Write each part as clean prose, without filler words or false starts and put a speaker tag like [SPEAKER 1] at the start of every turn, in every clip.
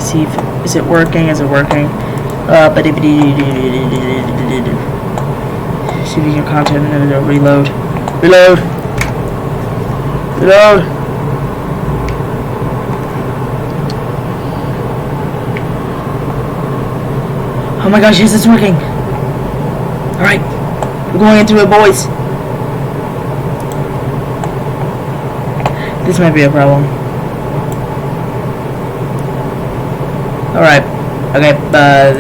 [SPEAKER 1] See if is it working? Is it working? See if you can content and then reload. Reload. Reload. Oh my gosh, yes, it's working. Alright. We're going into it, boys. This might be a problem. Alright. Okay,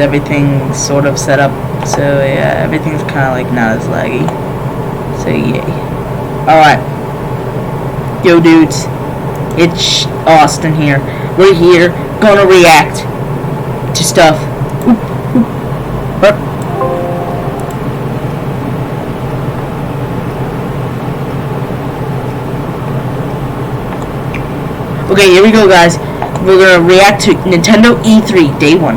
[SPEAKER 1] everything's sort of set up. So, yeah, everything's kind of like not as laggy. So, yay. Alright. Yo, dudes. It's Austin here. We're here, gonna react to stuff. Oop, oop. Up. Okay, here we go, guys. We're gonna react to Nintendo E3 Day 1.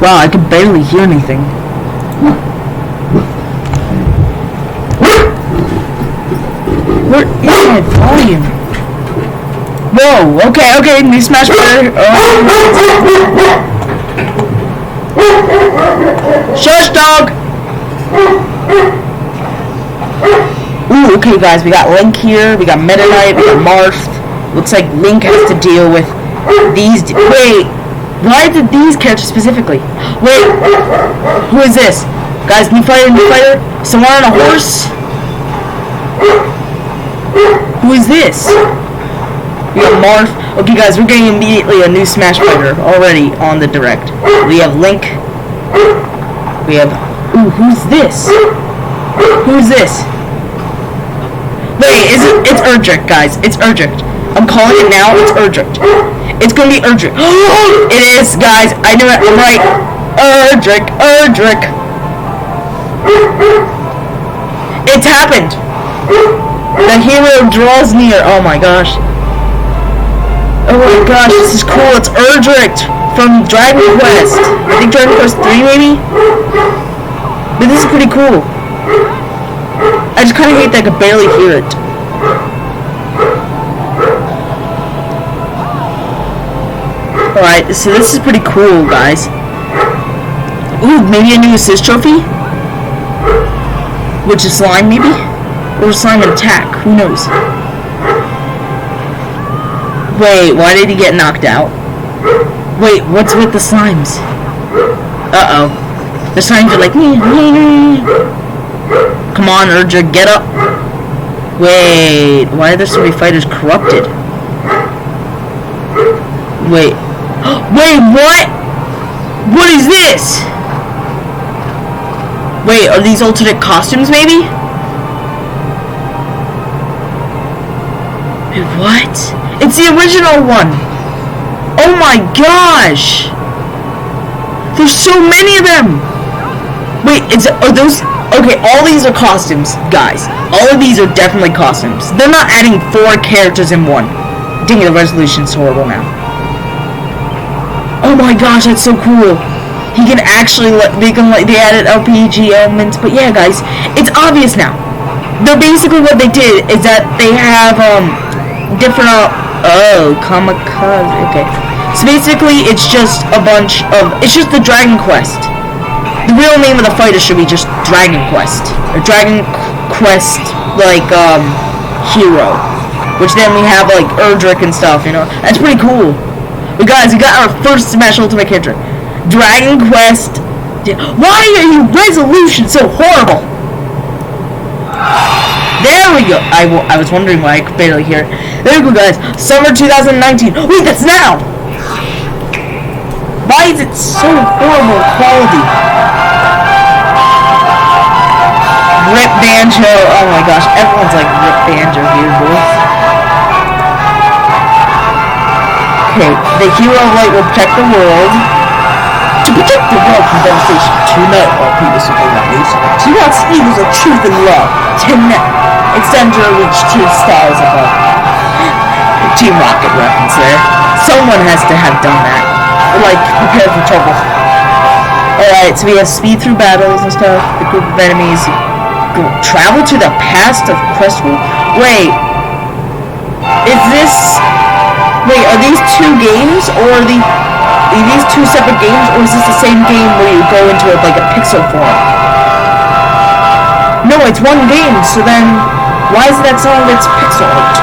[SPEAKER 1] Wow, I could barely hear anything. Where is my volume? Whoa, okay, new Smash Bros. Shush, dog! Ooh, okay, guys, we got Link here, we got Meta Knight, we got Marth. Looks like Link has to deal with these. Wait, why did these characters specifically? Wait, who is this? Guys, new fighter? Someone on a horse? Who is this? We have Marth. Okay, guys, we're getting immediately a new Smash fighter already on the direct. We have Link. We have. Ooh, who's this? Who's this? Wait, it's Erdrick, guys. It's Erdrick. I'm calling it now. It's Erdrick. It's gonna be Erdrick. It is, guys. I knew it. I'm right. Erdrick. It's happened. The hero draws near. Oh my gosh. Oh my gosh, this is cool. It's Erdrick from Dragon Quest. I think Dragon Quest 3 maybe? But this is pretty cool. I just kind of hate that I could barely hear it. Alright, so this is pretty cool, guys. Ooh, maybe a new assist trophy? Which is slime, maybe? Or slime and attack, who knows? Wait, why did he get knocked out? Wait, what's with the slimes? Uh-oh. The slimes are like, come on, Erdrick, get up. Wait, why are there so many fighters corrupted? Wait. Wait, what? What is this? Wait, are these alternate costumes, maybe? Wait, what? It's the original one! Oh my gosh! There's so many of them! Wait, are those... Okay, all these are costumes, guys. All of these are definitely costumes. They're not adding 4 characters in one. Dang it, the resolution's horrible now. Oh my gosh, that's so cool. He can actually, they added RPG elements, but yeah, guys, it's obvious now. They're basically what they did is that they have, different, kamikaze, okay. So basically, it's just a bunch of, it's just the Dragon Quest. The real name of the fighter should be just Dragon Quest. Or Dragon Quest, like, hero. Which then we have, like, Erdrick and stuff, you know. That's pretty cool. But guys, we got our first Smash Ultimate character. Dragon Quest. Why are your resolutions so horrible? There we go. I was wondering why I could barely hear it. There we go, guys. Summer 2019. Wait, that's now! Why is it so horrible quality? Rip Banjo. Oh my gosh, everyone's like Rip Banjo here, boys. Okay, the hero of light will protect the world. To protect the world from devastation, tonight all people support that news. To watch evils of truth and love. Extend your reach to the stars above. Team Rocket reference there. Someone has to have done that. Like, prepare for trouble. Alright, so we have speed through battles and stuff. The group of enemies travel to the past of Crestful? Wait. Is this... Wait, are these two games? Or are these two separate games? Or is this the same game where you go into it like a pixel form? No, it's one game, so then... Why is that song that's pixel art?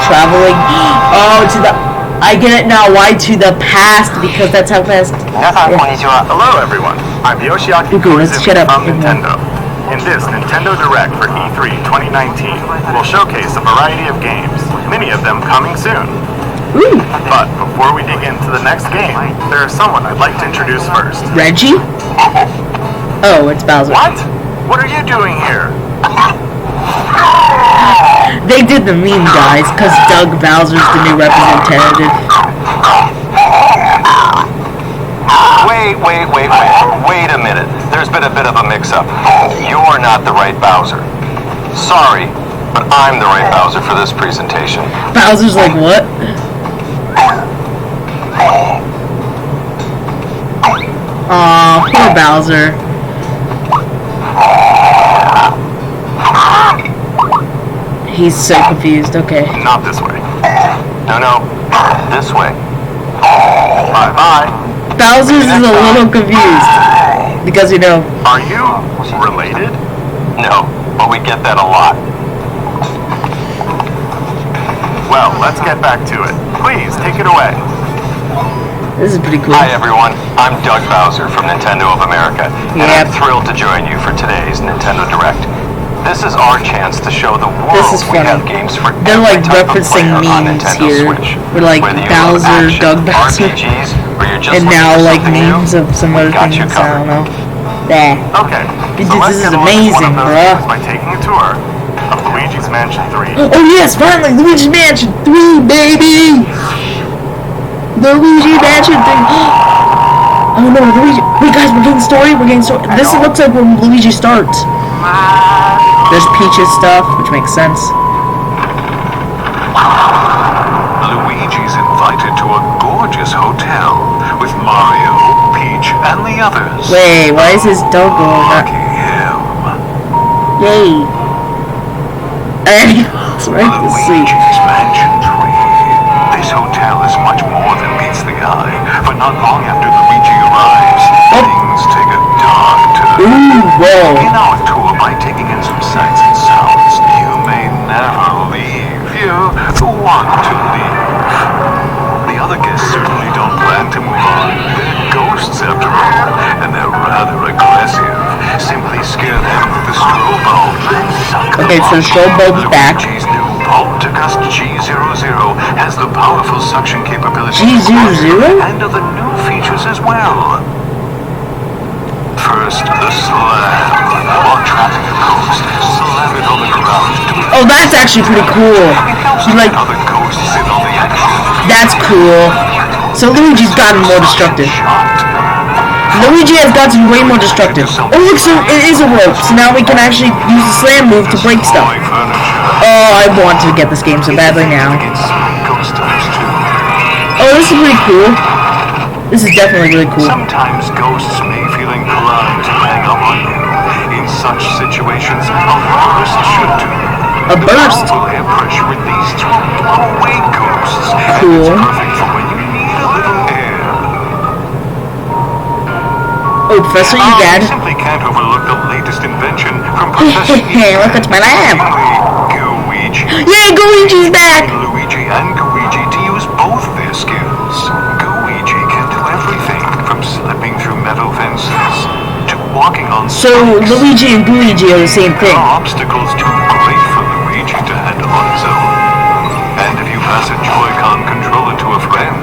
[SPEAKER 1] Traveling... Oh, to the... I get it now. Why to the past? Because that's how fast...
[SPEAKER 2] Hello, everyone. I'm Yoshiaki from Nintendo. In this Nintendo Direct for E3 2019, we'll showcase a variety of games, many of them coming soon.
[SPEAKER 1] Ooh.
[SPEAKER 2] But before we dig into the next game, there is someone I'd like to introduce first.
[SPEAKER 1] Reggie? Oh, it's Bowser.
[SPEAKER 2] What? What are you doing here?
[SPEAKER 1] They did the meme, guys, because Doug Bowser's the new representative.
[SPEAKER 3] Wait a minute. There's been a bit of a mix-up. You're not the right Bowser. Sorry, but I'm the right Bowser for this presentation.
[SPEAKER 1] Bowser's like, what? Aw, poor Bowser. He's so confused, okay.
[SPEAKER 2] Not this way.
[SPEAKER 3] No, this way. Bye-bye.
[SPEAKER 1] Bowser's is a little confused. Because, you know...
[SPEAKER 2] Are you related?
[SPEAKER 3] No, but we get that a lot.
[SPEAKER 2] Well, let's get back to it. Please, take it away.
[SPEAKER 1] This is pretty cool.
[SPEAKER 3] Hi, everyone. I'm Doug Bowser from Nintendo of America, and I'm thrilled to join you for today's Nintendo Direct. This is our chance to show the world we have games for
[SPEAKER 1] They're like
[SPEAKER 3] every type of
[SPEAKER 1] referencing
[SPEAKER 3] player on
[SPEAKER 1] memes
[SPEAKER 3] Nintendo
[SPEAKER 1] here.
[SPEAKER 3] Switch.
[SPEAKER 1] We're like
[SPEAKER 3] Whether you
[SPEAKER 1] Bowser,
[SPEAKER 3] love action,
[SPEAKER 1] Doug Bowser,
[SPEAKER 3] RPGs, or you're just
[SPEAKER 1] and
[SPEAKER 3] looking
[SPEAKER 1] now
[SPEAKER 3] for
[SPEAKER 1] like
[SPEAKER 3] something
[SPEAKER 1] memes
[SPEAKER 3] new,
[SPEAKER 1] of some
[SPEAKER 3] we
[SPEAKER 1] other
[SPEAKER 3] got
[SPEAKER 1] things.
[SPEAKER 3] you
[SPEAKER 1] I
[SPEAKER 3] covered.
[SPEAKER 1] don't know. There.
[SPEAKER 2] Okay,
[SPEAKER 1] This
[SPEAKER 2] so let's
[SPEAKER 1] is
[SPEAKER 2] get a look at
[SPEAKER 1] amazing,
[SPEAKER 2] one of those
[SPEAKER 1] bruh.
[SPEAKER 2] games by taking a tour of Luigi's Mansion 3.
[SPEAKER 1] Oh yes, finally, Luigi's Mansion 3, baby! The Luigi Mansion 3. Oh no, Luigi. Wait guys, we're getting story? This looks like when Luigi starts. There's Peach's stuff, which makes sense.
[SPEAKER 4] Luigi's invited to a gorgeous hotel with Mario, Peach, and the others.
[SPEAKER 1] Wait, why is his dog going up?
[SPEAKER 4] Lucky him.
[SPEAKER 1] Yay. It's right to see.
[SPEAKER 4] Luigi's Mansion 3. This hotel is much more than meets the eye, but not long after Luigi arrives, things take a dark turn.
[SPEAKER 1] Ooh, whoa.
[SPEAKER 4] Begin our tour by taking in some sights and sounds. You may never leave. You want to leave. The other guests certainly don't plan to move on. They're ghosts after all, and they're rather aggressive. Simply scare them with the strobe bulb.
[SPEAKER 1] Okay, so the strobe bulb's back.
[SPEAKER 4] Luigi's new Poltergust G00 has the powerful suction capability
[SPEAKER 1] G00?
[SPEAKER 4] and other new features as well. First, the slam. While trapping a ghost, slam it on the ground.
[SPEAKER 1] Oh, that's actually pretty cool. Like,
[SPEAKER 4] Other ghosts sit on the action.
[SPEAKER 1] that's cool. So Luigi's gotten more destructive. Luigi has gotten way more destructive. Oh look, so it is a rope. So now we can actually use the slam move to break stuff. Oh, I want to get this game so badly now. Oh, this is pretty cool. This is definitely really cool.
[SPEAKER 4] Sometimes ghosts may feel inclined to hang up on you. In such situations, a burst should do.
[SPEAKER 1] A burst?
[SPEAKER 4] The powerful air pressure released will blow away ghosts.
[SPEAKER 1] Cool.
[SPEAKER 4] And it's perfect for when you need a little air.
[SPEAKER 1] Oh, Professor, you
[SPEAKER 4] You
[SPEAKER 1] dad.
[SPEAKER 4] simply can't overlook the latest invention from Professor
[SPEAKER 1] Hey, look, it's my lab.
[SPEAKER 4] Luigi.
[SPEAKER 1] Yay, Luigi's back!
[SPEAKER 4] Luigi and Luigi to use both their skills. Luigi can do everything from slipping through metal fences to walking on
[SPEAKER 1] So
[SPEAKER 4] spikes.
[SPEAKER 1] Luigi and Luigi are the same
[SPEAKER 4] There
[SPEAKER 1] thing.
[SPEAKER 4] are obstacles too great for Luigi to handle on his own. And if you pass a Joy-Con controller to a friend,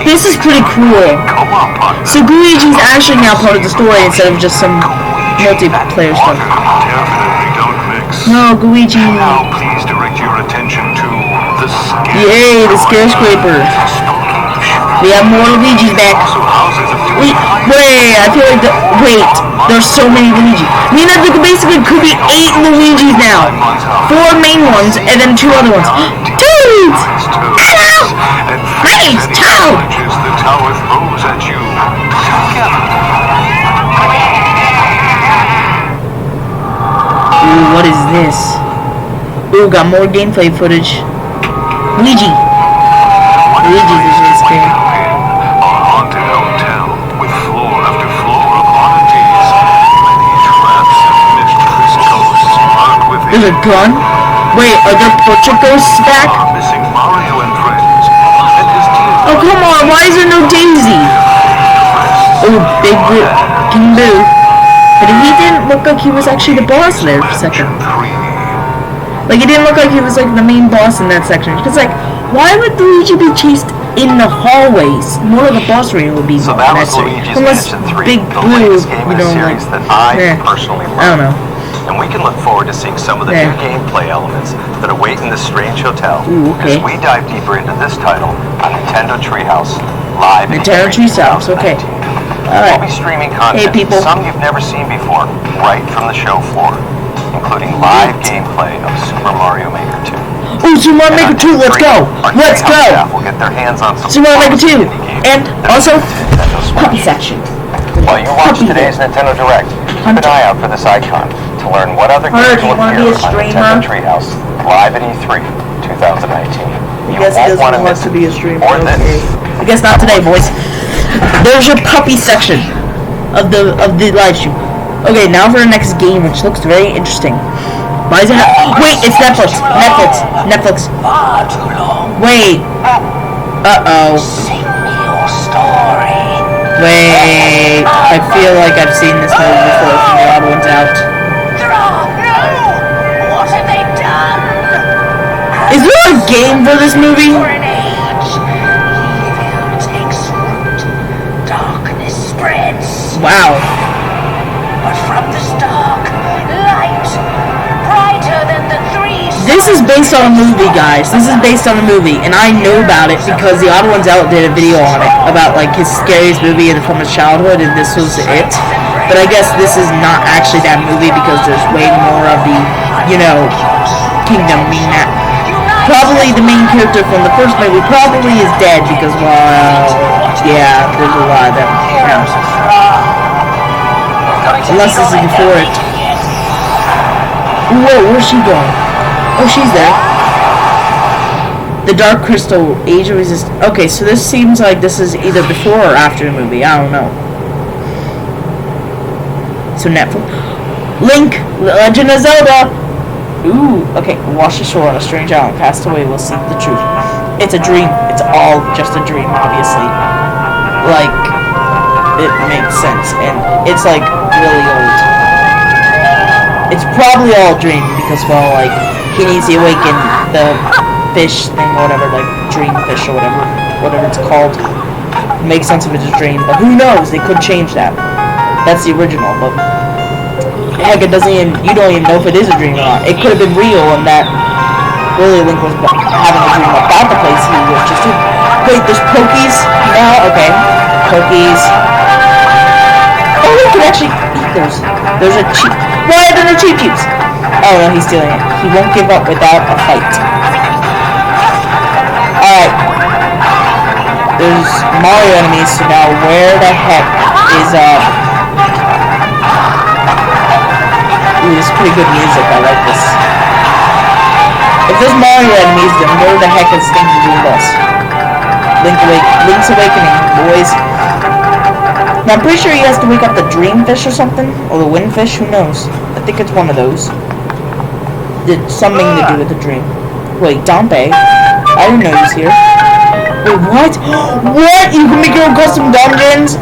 [SPEAKER 1] This is pretty cool.
[SPEAKER 4] co-op partner.
[SPEAKER 1] So Luigi's actually now part of the story instead of just some multiplayer stuff.
[SPEAKER 4] Definitely don't mix.
[SPEAKER 1] No, Luigi.
[SPEAKER 4] Now please direct your attention to the
[SPEAKER 1] Yay, the skyscraper. We have more Luigi's back. Wait, I feel like there's so many Luigi. I mean, that basically could be 8 Luigis now. 4 main ones, and then 2 other ones. Dudes! Hello! My name's Toad!
[SPEAKER 4] The tower throws at you together.
[SPEAKER 1] Ooh, what is this? Ooh, got more gameplay footage. Luigi. Luigi's is this game.
[SPEAKER 4] A haunted hotel with floor after floor of oddities. Many traps and mysterious ghosts lurk within.
[SPEAKER 1] There's a gun? Wait, are there portrait ghosts back?
[SPEAKER 4] Missing Mario and friends. And his team.
[SPEAKER 1] Oh, come on, why is there no Daisy? Oh, Big King Boo. But he didn't look like he was actually the boss there for a second. Like, it didn't look like he was, like, the main boss in that section. Because, like, why would Luigi be chased in the hallways? More of the boss arena would be
[SPEAKER 3] so
[SPEAKER 1] in
[SPEAKER 3] that
[SPEAKER 1] that
[SPEAKER 3] was
[SPEAKER 1] section.
[SPEAKER 3] Luigi's
[SPEAKER 1] Unless
[SPEAKER 3] Mansion 3,
[SPEAKER 1] Big
[SPEAKER 3] the
[SPEAKER 1] Blue,
[SPEAKER 3] latest game in the series that I personally love.
[SPEAKER 1] I don't know.
[SPEAKER 3] And we can look forward to seeing some of the new gameplay elements that await in this strange hotel.
[SPEAKER 1] Ooh, okay.
[SPEAKER 3] As we dive deeper into this title on Nintendo Treehouse, live in
[SPEAKER 1] Nintendo Treehouse, okay. Alright.
[SPEAKER 3] We'll be streaming content,
[SPEAKER 1] people.
[SPEAKER 3] some you've never seen before, right from the show floor, including live gameplay of Super Mario Maker 2.
[SPEAKER 1] Oh, Super Mario Maker 2, let's go! Let's go!
[SPEAKER 3] We'll get their hands on some
[SPEAKER 1] Super Mario Maker 2! And also, puppy section.
[SPEAKER 3] While you watch today's Nintendo Direct, keep an eye out for this icon to learn what other games will appear on Nintendo Treehouse live at E3 2019.
[SPEAKER 1] I guess he doesn't want to be a streamer.
[SPEAKER 3] Okay.
[SPEAKER 1] I guess not today, boys. There's your puppy section of the live stream. Okay, now for the next game, which looks very interesting. Why is it? Wait, it's Netflix. Netflix.
[SPEAKER 5] Far too long.
[SPEAKER 1] Wait. Uh-oh.
[SPEAKER 5] Sing me your story.
[SPEAKER 1] Wait. I feel like I've seen this movie before from the odd ones out.
[SPEAKER 5] No! What have they done?
[SPEAKER 1] Is there a game for this movie?
[SPEAKER 5] For an age, evil takes root. Darkness spreads.
[SPEAKER 1] Wow.
[SPEAKER 5] But from this dark, light, brighter than the three
[SPEAKER 1] This is based on a movie, guys. This is based on a movie, and I know about it because the Odd Ones Out did a video on it about like his scariest movie from his childhood, and this was it. But I guess this is not actually that movie because there's way more of the, kingdom being that. Probably the main character from the first movie probably is dead because, well, yeah, there's a lot of them. Unless this is before it. Whoa, where's she going? Oh, she's there. The Dark Crystal, Age of Resistance. Okay, so this seems like this is either before or after the movie. I don't know. So Netflix. Link, Legend of Zelda. Ooh, okay. Wash ashore on a strange island. Cast away, we'll seek the truth. It's a dream. It's all just a dream, obviously. Like, it makes sense, and it's like really old. It's probably all a dream because, well, like, he needs to awaken the fish thing or whatever, like dream fish or whatever it's called. It makes sense if it's a dream, but who knows? They could change that. That's the original, but heck, you don't even know if it is a dream or not. It could have been real, and that really Link was having a dream about the place he was just in. Wait, there's Pokies now? Okay, Pokies. Oh, we can actually eat those. There's a cheap. Why are there no cheap cheeps? Oh no, he's stealing it. He won't give up without a fight. Alright. There's Mario enemies, so now where the heck is, Ooh, this is pretty good music, I like this. If there's Mario enemies, then where the heck is Sting the Dream Boss? Link's Awakening, boys. Now, I'm pretty sure he has to wake up the Dream Fish or something, or the Wind Fish, who knows? I think it's one of those. Did something to do with the dream. Wait, Dompe? I didn't know he was here. Wait, what? What? You can make your own custom dungeons?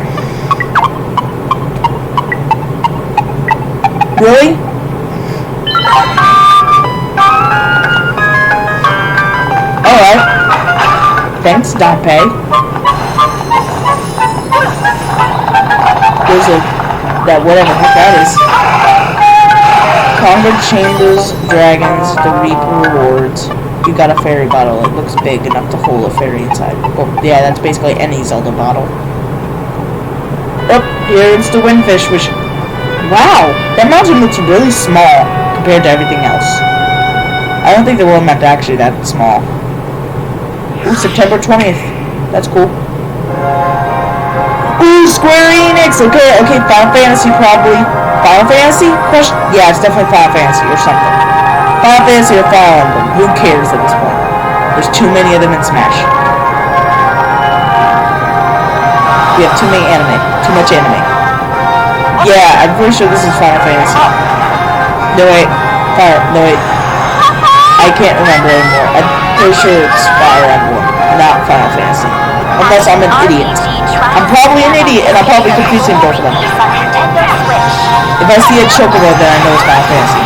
[SPEAKER 1] Really? Alright. Thanks, Dompe. There's that whatever the heck that is. Conquered chambers, dragons, the Reaper rewards. You got a fairy bottle. It looks big enough to hold a fairy inside. Well, yeah, that's basically any Zelda bottle. Oh, here's the Windfish, which... Wow! That mountain looks really small compared to everything else. I don't think the world map's actually that small. Ooh, September 20th. That's cool. Ooh, Square Enix! Okay, Final Fantasy probably. Final Fantasy? Question? Yeah, it's definitely Final Fantasy or something. Final Fantasy or Fire Emblem. Who cares at this point? There's too many of them in Smash. We have too many anime. Too much anime. Yeah, I'm pretty sure this is Final Fantasy. No wait. No wait. I can't remember anymore. I'm pretty sure it's Fire Emblem, not Final Fantasy. Unless I'm an idiot. I'm probably an idiot, and I'm probably confusing both of them. If I see a Chocobo, then I know it's Final Fantasy.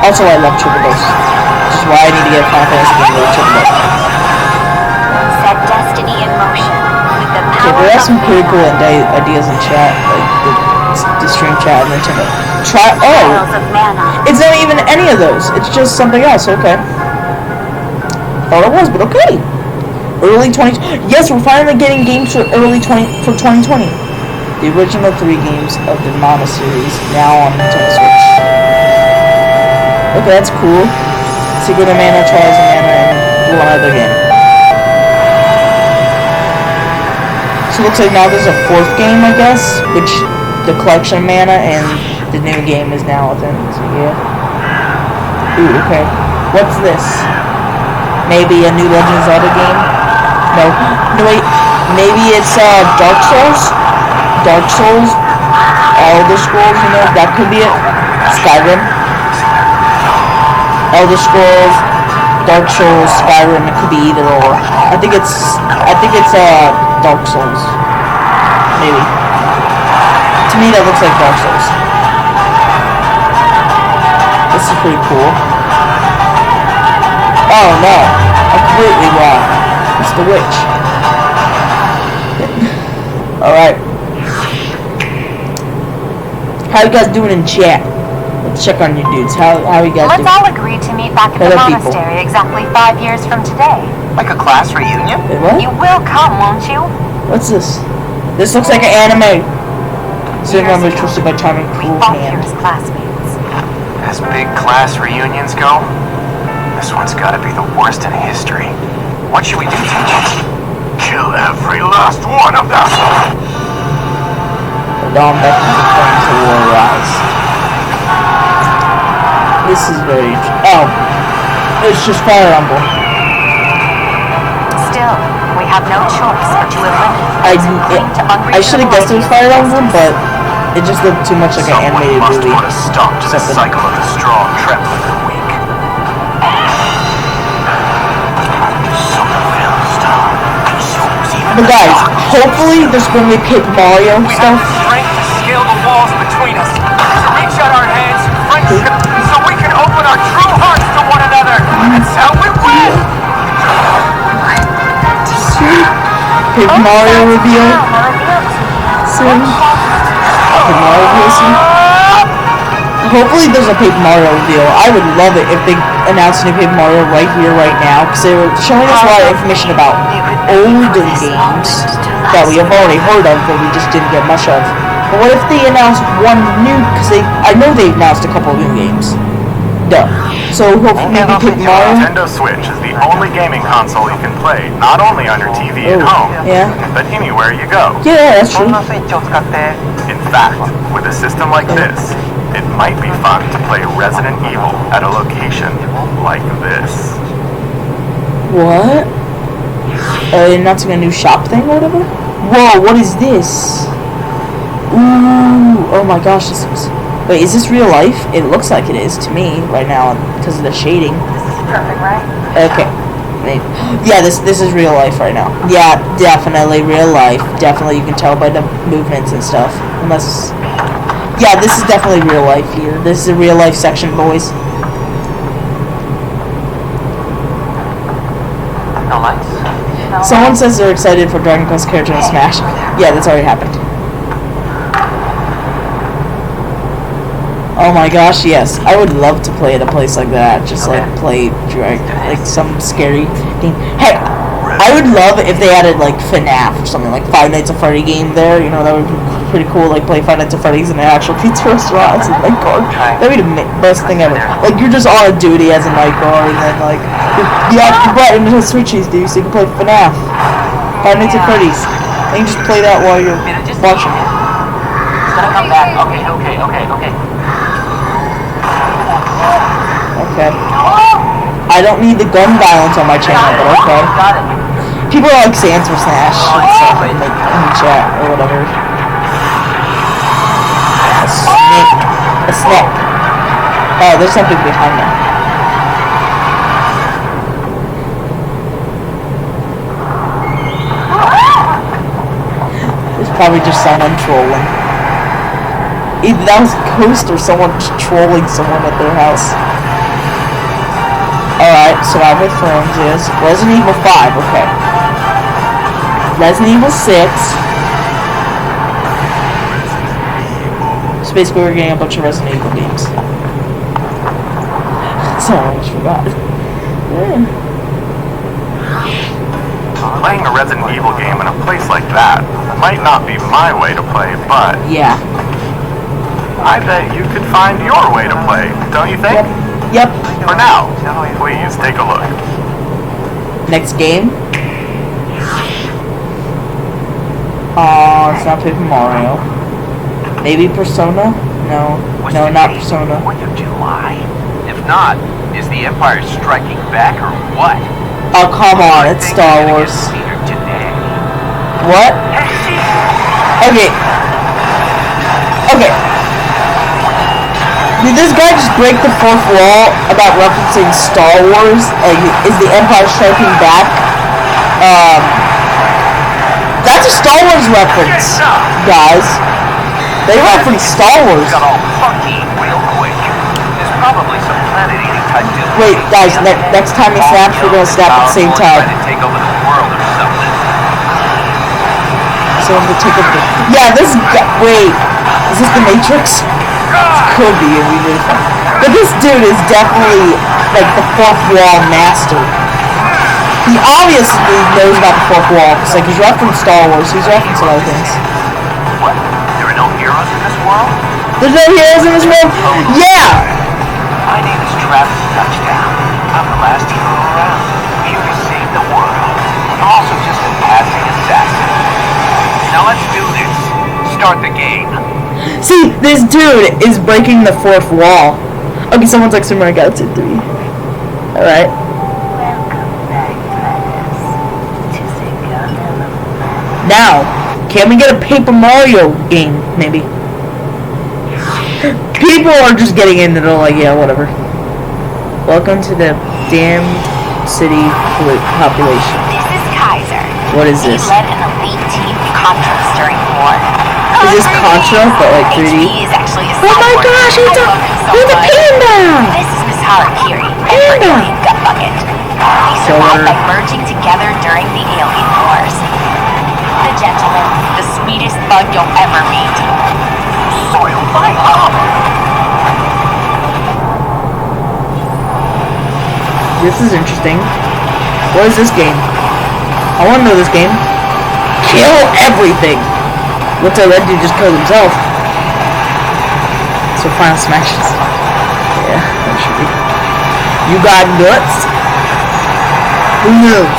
[SPEAKER 1] Also, I love Chocobos. Which is why I need to get a Final Fantasy game with a Chocobo.
[SPEAKER 5] Set destiny in motion with the
[SPEAKER 1] Okay,
[SPEAKER 5] power
[SPEAKER 1] there are
[SPEAKER 5] of
[SPEAKER 1] some pretty cool
[SPEAKER 5] mana.
[SPEAKER 1] ideas in chat, like the stream chat and Nintendo. Try. Oh!
[SPEAKER 5] Trials of mana.
[SPEAKER 1] It's not even any of those. It's just something else. Okay. Thought it was, but okay. Early 20. Yes, we're finally getting games for early 2020. The original 3 games of the Mana series now on Nintendo Switch. Okay, that's cool. Secret of Mana, Trials of Mana, and one other game. So it looks like now there's a 4th game, I guess, which the collection of mana and the new game is now within. So yeah. Ooh, okay. What's this? Maybe a new Legend of Zelda game? No. No, wait. Maybe it's Dark Souls? Dark Souls? Elder Scrolls, you know, that could be it. Skyrim. Elder Scrolls, Dark Souls, Skyrim, it could be either or. I think it's Dark Souls. Maybe. To me that looks like Dark Souls. This is pretty cool. Oh no, I'm completely wrong. It's the witch. Alright. How you guys doing in chat? Let's check on you dudes. How you guys doing?
[SPEAKER 5] Let's all agree to meet back at the monastery exactly 5 years from today.
[SPEAKER 3] Like a class reunion?
[SPEAKER 1] Wait, what?
[SPEAKER 5] You will come, won't you?
[SPEAKER 1] What's this? This looks like an anime. Cinema was twisted by time and
[SPEAKER 5] We
[SPEAKER 1] cruel
[SPEAKER 5] fought here
[SPEAKER 1] hand.
[SPEAKER 5] as classmates.
[SPEAKER 3] As big class reunions go, this one's gotta be the worst in history. What should we do, teachers?
[SPEAKER 4] Kill every last one of them!
[SPEAKER 1] The dawn beckons the flames of war rise. This is very oh. It's just Fire Emblem.
[SPEAKER 5] Still, we have no choice but to eliminate
[SPEAKER 1] I should have guessed it was Fire Emblem, but it just looked too much like an animated
[SPEAKER 3] must
[SPEAKER 1] movie.
[SPEAKER 3] put a stop to the cycle of the strong trapping the weak.
[SPEAKER 1] But guys, hopefully there's going to be Paper Mario stuff.
[SPEAKER 3] Strength to scale the walls between us, to reach out our hands, friendship, so we can open our true hearts to one another. That's how we win.
[SPEAKER 1] Sweet. Paper Mario reveal soon. Paper Mario reveal soon. Hopefully there's a Paper Mario reveal. I would love it if they announced a new Paper Mario right here, right now, because they were showing us a lot of information about older games that we have already heard of, but we just didn't get much of. But what if they announced one new? Because I know they announced a couple of new games. Duh. So hopefully maybe Paper Mario.
[SPEAKER 2] Nintendo Switch is the only gaming console you can play, not only on your TV at home,
[SPEAKER 1] Yeah.
[SPEAKER 2] but anywhere you go.
[SPEAKER 1] Yeah, that's true.
[SPEAKER 2] In fact, with a system like this, it might be fun to play Resident Evil at a location like this.
[SPEAKER 1] What? Announcing a new shop thing or whatever? Whoa, what is this? Ooh, oh my gosh, this looks... Wait, is this real life? It looks like it is to me right now because of the shading.
[SPEAKER 5] Perfect, right?
[SPEAKER 1] Okay. Wait. Yeah, this is real life right now. Yeah, definitely real life. Definitely, you can tell by the movements and stuff. Unless... Yeah, this is definitely real life here. This is a real life section, boys.
[SPEAKER 3] No lights?
[SPEAKER 1] Someone says they're excited for Dragon Quest character in Smash. Yeah, that's already happened. Oh my gosh, yes. I would love to play at a place like that. Just like play like some scary game. Hey, I would love if they added like FNAF or something, like Five Nights at Freddy game there. You know, that would be pretty cool. Like play Five Nights at Freddy's in an actual pizza restaurant as a night guard. That'd be the best thing ever. Like you're just on duty as a night guard, and then like you brought into Sweet Cheese, dude, so you can play FNAF, Five Nights at Freddy's. And you just play that while you're watching.
[SPEAKER 5] gonna come back. Okay.
[SPEAKER 1] Okay. I don't need the gun violence on my channel, but okay.
[SPEAKER 5] Got it.
[SPEAKER 1] People are like Sans or Snash and stuff in the chat or whatever. A snake. A snake. Oh, there's something behind me. There's probably just someone trolling. Either that was a ghost or someone just trolling someone at their house. Alright, Survival Thrones is Resident Evil 5, okay. Resident Evil 6. So basically we're getting a bunch of Resident Evil games. So I almost forgot. Yeah.
[SPEAKER 2] Playing a Resident Evil game in a place like that might not be my way to play, but
[SPEAKER 1] Yeah.
[SPEAKER 2] I bet you could find your way to play, don't you think?
[SPEAKER 1] Yep.
[SPEAKER 2] For now, please take a look.
[SPEAKER 1] Next game. Oh, it's not Paper Mario. Maybe Persona? No. No, not Persona.
[SPEAKER 3] What you July? If not, is the Empire striking back or what?
[SPEAKER 1] Oh, come on, it's Star Wars. What? Okay. Okay. Did this guy just break the fourth wall about referencing Star Wars? Like, is the Empire striking back? That's a Star Wars reference, guys. They reference Star Wars.
[SPEAKER 3] Got all funky real quick. There's probably some planet-eating type deal.
[SPEAKER 1] Wait, guys, next time he snaps, we're gonna snap at the same time.
[SPEAKER 3] Trying to take over the world or something.
[SPEAKER 1] Someone to take over. Yeah, this guy. Wait, is this the Matrix? Could be, and we really fun. But this dude is definitely like the fourth wall master. He obviously knows about the fourth wall because like he's referenced Star Wars. He's referenced a lot of things.
[SPEAKER 3] What? There are no heroes in this world?
[SPEAKER 1] There's no heroes in this world? Yeah!
[SPEAKER 3] My name is Travis Touchdown. I'm the last hero around, here to save the world. I'm also just a passing assassin. Now let's do this. Start the game.
[SPEAKER 1] See, this dude is breaking the fourth wall. Okay, someone's like Super Mario Galaxy 3. Alright. Now, can we get a Paper Mario game, maybe? People are just getting into it, like, yeah, whatever. Welcome to the damned city population.
[SPEAKER 5] This is Kaiser.
[SPEAKER 1] What is this?
[SPEAKER 5] He led an elite team of Contras during the war.
[SPEAKER 1] Is this Contra, but like 3D?
[SPEAKER 5] He is actually a
[SPEAKER 1] Oh my
[SPEAKER 5] cyborg.
[SPEAKER 1] gosh,
[SPEAKER 5] I love him so
[SPEAKER 1] it's a
[SPEAKER 5] much.
[SPEAKER 1] panda!
[SPEAKER 5] This is Miss Harakiri, and her
[SPEAKER 1] Panda!
[SPEAKER 5] alien gut bucket. They survived by merging together during the alien wars. The gentleman, the sweetest bug you'll ever meet. Soiled by love.
[SPEAKER 1] This is interesting. What is this game? I want to know this game. Kill everything! What's that red dude just killed himself? So Final Smashes. Yeah, that should be. You got nuts? Who knows?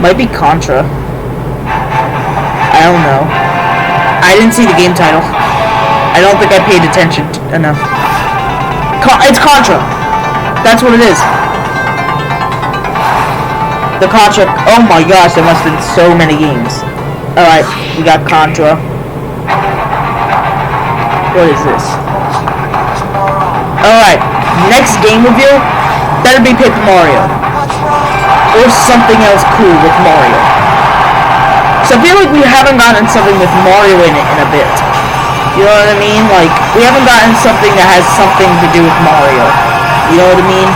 [SPEAKER 1] Might be Contra. I don't know. I didn't see the game title. I don't think I paid attention enough. It's Contra. That's what it is. The Contra. Oh my gosh, there must have been so many games. Alright, we got Contra. What is this? Alright, next game review better be Paper Mario. Or something else cool with Mario. So I feel like we haven't gotten something with Mario in it in a bit. You know what I mean? Like, we haven't gotten something that has something to do with Mario. You know what I mean?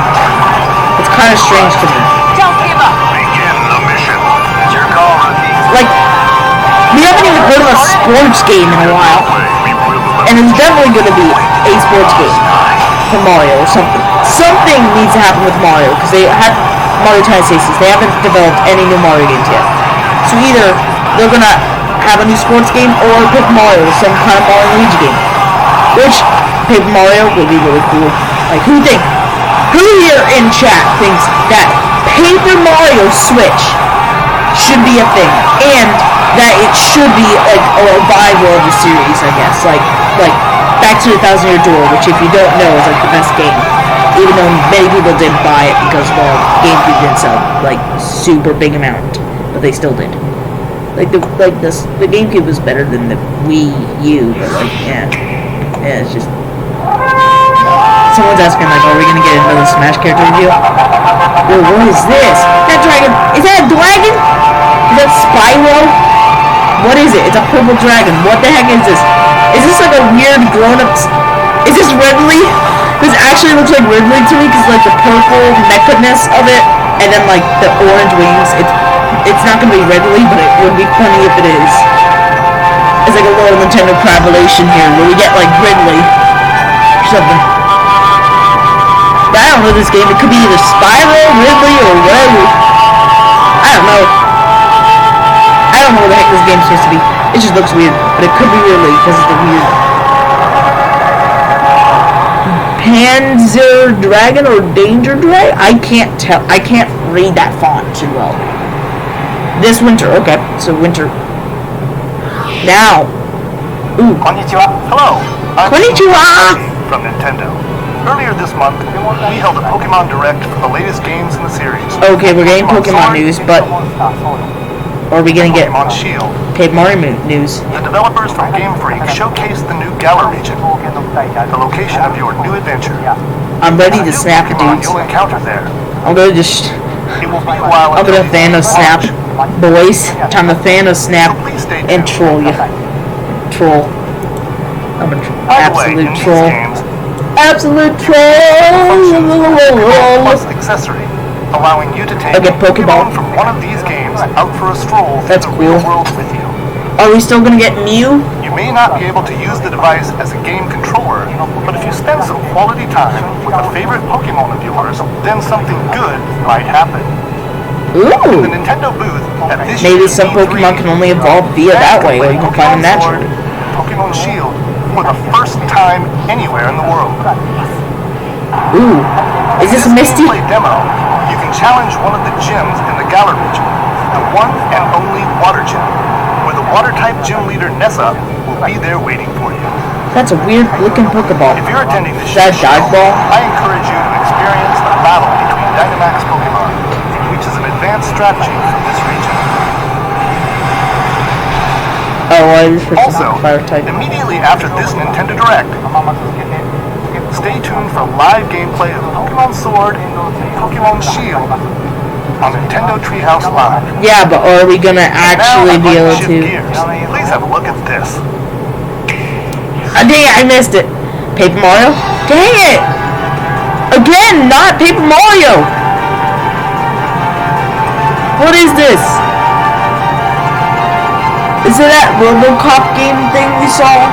[SPEAKER 1] It's kind of strange to me.
[SPEAKER 5] Don't give up.
[SPEAKER 4] Begin the mission.
[SPEAKER 3] It's your call, rookie.
[SPEAKER 1] Like, we haven't even heard of a sports game in a while. And it's definitely going to be a sports game for Mario or something. Something needs to happen with Mario, because they had Mario Tennis Aces. They haven't developed any new Mario games yet. So either they're going to have a new sports game or Paper Mario or some kind of Mario and Luigi game. Which, Paper Mario would be really cool. Like, who here in chat thinks that Paper Mario Switch should be a thing, and that it should be like a revival of the series, I guess. Like Back to the Thousand Year Door, which if you don't know is like the best game. Even though many people didn't buy it because, well, GameCube didn't sell like super big amount, but they still did. The GameCube was better than the Wii U, but like it's just. Someone's asking like, are we gonna get another Smash character review? Yo, what is this? That dragon? Is that a dragon? Is that Spyro? What is it? It's a purple dragon. What the heck is this? Is this like a weird grown-up? Is this Ridley? This actually looks like Ridley to me because like the purple mecha-ness of it, and then like the orange wings. It's not gonna be Ridley, but it would be funny if it is. It's like a little Nintendo collaboration here where we get like Ridley or something. But I don't know this game. It could be either Spyro, Ridley, or whatever. I don't know. I don't know what the heck this game's supposed to be. It just looks weird, but it could be Ridley because it's the weird Panzer Dragon or Danger Dragon? I can't tell. I can't read that font too well. This winter, okay. So winter. Now. Ooh.
[SPEAKER 2] Konnichiwa. Hello.
[SPEAKER 1] Konnichiwa.
[SPEAKER 2] From Nintendo. Earlier this month, we held a Pokemon Direct for the latest games in the series.
[SPEAKER 1] Okay, we're getting Pokemon news, but or are we gonna get
[SPEAKER 2] Pokemon Shield?
[SPEAKER 1] Paper Mario news?
[SPEAKER 2] The developers from Game Freak showcased the new Galar region, the location of your new adventure.
[SPEAKER 1] I'm ready to snap,
[SPEAKER 2] Pokemon
[SPEAKER 1] dudes.
[SPEAKER 2] you'll encounter there.
[SPEAKER 1] I'm gonna just.
[SPEAKER 2] It will be a while
[SPEAKER 1] I'm gonna Thanos snap, boys. Time to Thanos snap
[SPEAKER 2] So please stay
[SPEAKER 1] and
[SPEAKER 2] tuned.
[SPEAKER 1] troll you. Troll. I'm an
[SPEAKER 2] By the way, in
[SPEAKER 1] absolute
[SPEAKER 2] these
[SPEAKER 1] troll.
[SPEAKER 2] games,
[SPEAKER 1] Absolute
[SPEAKER 2] functions
[SPEAKER 1] troll.
[SPEAKER 2] plus accessory, allowing you to take
[SPEAKER 1] Okay, Pokeball.
[SPEAKER 2] from one of these games out for a stroll through
[SPEAKER 1] That's
[SPEAKER 2] the
[SPEAKER 1] cool.
[SPEAKER 2] real world with you.
[SPEAKER 1] Are we still gonna get Mew?
[SPEAKER 2] You may not be able to use the device as a game controller, but if you spend some quality time with a favorite Pokemon of yours, then something good might happen. The
[SPEAKER 1] Ooh.
[SPEAKER 2] Nintendo booth at this
[SPEAKER 1] Maybe
[SPEAKER 2] year's
[SPEAKER 1] some
[SPEAKER 2] E3,
[SPEAKER 1] Pokemon can only evolve via that way, or you can find them naturally.
[SPEAKER 2] Pokemon Shield for the first time anywhere in the world.
[SPEAKER 1] Ooh. Is this a Misty?
[SPEAKER 2] Gameplay demo, you can challenge one of the gyms in the Galar region, the one and only Water Gym, where the Water-type gym leader Nessa will be there waiting for you.
[SPEAKER 1] That's a weird looking Pokeball.
[SPEAKER 2] If you're attending the
[SPEAKER 1] Is that a
[SPEAKER 2] show,
[SPEAKER 1] dive ball?
[SPEAKER 2] I encourage you to experience the battle between Dynamax Pokemon, which is an advanced strategy from this region.
[SPEAKER 1] Oh, well, this person's
[SPEAKER 2] Also,
[SPEAKER 1] a fire type.
[SPEAKER 2] immediately after this Nintendo Direct, stay tuned for live gameplay of Pokemon Sword and Pokemon Shield on Nintendo Treehouse Live.
[SPEAKER 1] Yeah, but are we gonna actually
[SPEAKER 2] Now,
[SPEAKER 1] be
[SPEAKER 2] I'd
[SPEAKER 1] able
[SPEAKER 2] like shift
[SPEAKER 1] to?
[SPEAKER 2] gears. Please have a look at this.
[SPEAKER 1] Dang it, I missed it. Paper Mario? Dang it! Again, not Paper Mario! What is this? Is it that RoboCop game thing we saw?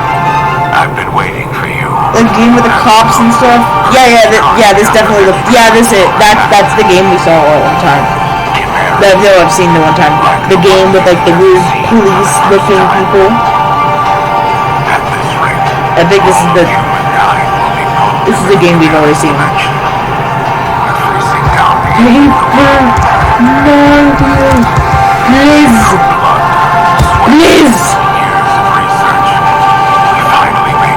[SPEAKER 4] I've been waiting for you.
[SPEAKER 1] The game with the cops and stuff? Yeah, this definitely looks. Yeah, this is that's the game we saw all one time. No, I've seen the one time. The game with like the weird police-looking people.
[SPEAKER 4] At this rate,
[SPEAKER 1] I think this is the game we've already seen.
[SPEAKER 4] freezing down the
[SPEAKER 1] Paper Mario, please.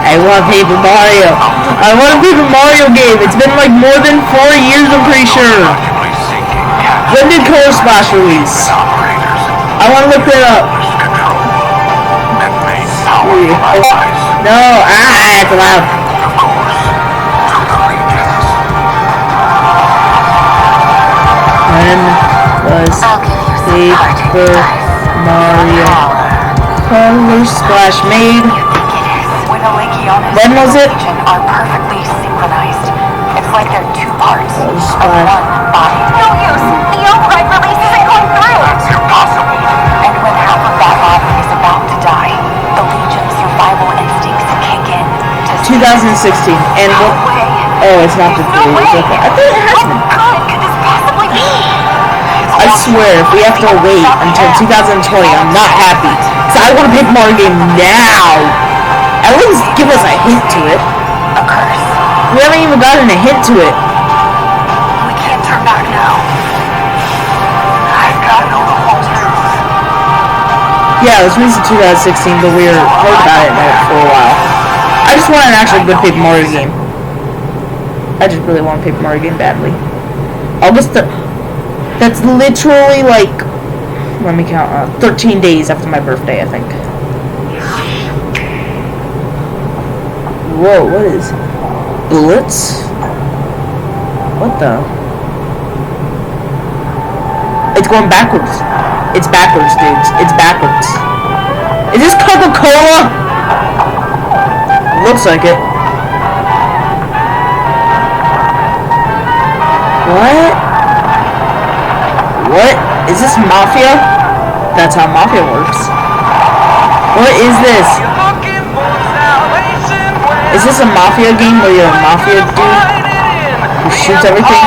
[SPEAKER 1] I want Paper Mario. I want a Paper Mario game. It's been like more than 4 years, I'm pretty sure. When did Color Splash release? I want to look that up. No, it's loud. When was Paper Mario Color Splash made? When was it?
[SPEAKER 5] Are perfectly synchronized. It's like they're two parts of
[SPEAKER 1] Splash.
[SPEAKER 5] one body. No use. The override release isn't going through.
[SPEAKER 4] That's impossible.
[SPEAKER 5] And when half of that body is about to die, the Legion's survival instincts kick in.
[SPEAKER 1] 2016. And what? Oh, it's not the 3. It's okay. I thought it has been.
[SPEAKER 5] How good could this possibly be?
[SPEAKER 1] I swear, if we have to wait until 2020, I'm not happy. So I want to pick Mario game now. At least give us a hint to it.
[SPEAKER 5] A curse.
[SPEAKER 1] We haven't even gotten a hint to it.
[SPEAKER 5] We can't turn back now.
[SPEAKER 1] Yeah, it was released in 2016, but we were heard about it for a while. I just want an actually good Paper Mario game. I just really want a Paper Mario game badly. August 3rd. That's literally like, let me count, 13 days after my birthday, I think. Whoa, what is bullets? What the? It's going backwards. It's backwards, dudes. It's backwards. Is this Coca-Cola? Looks like it. What? What? Is this Mafia? That's how Mafia works. What is this? Is this a Mafia game where you're a Mafia dude who shoots everything?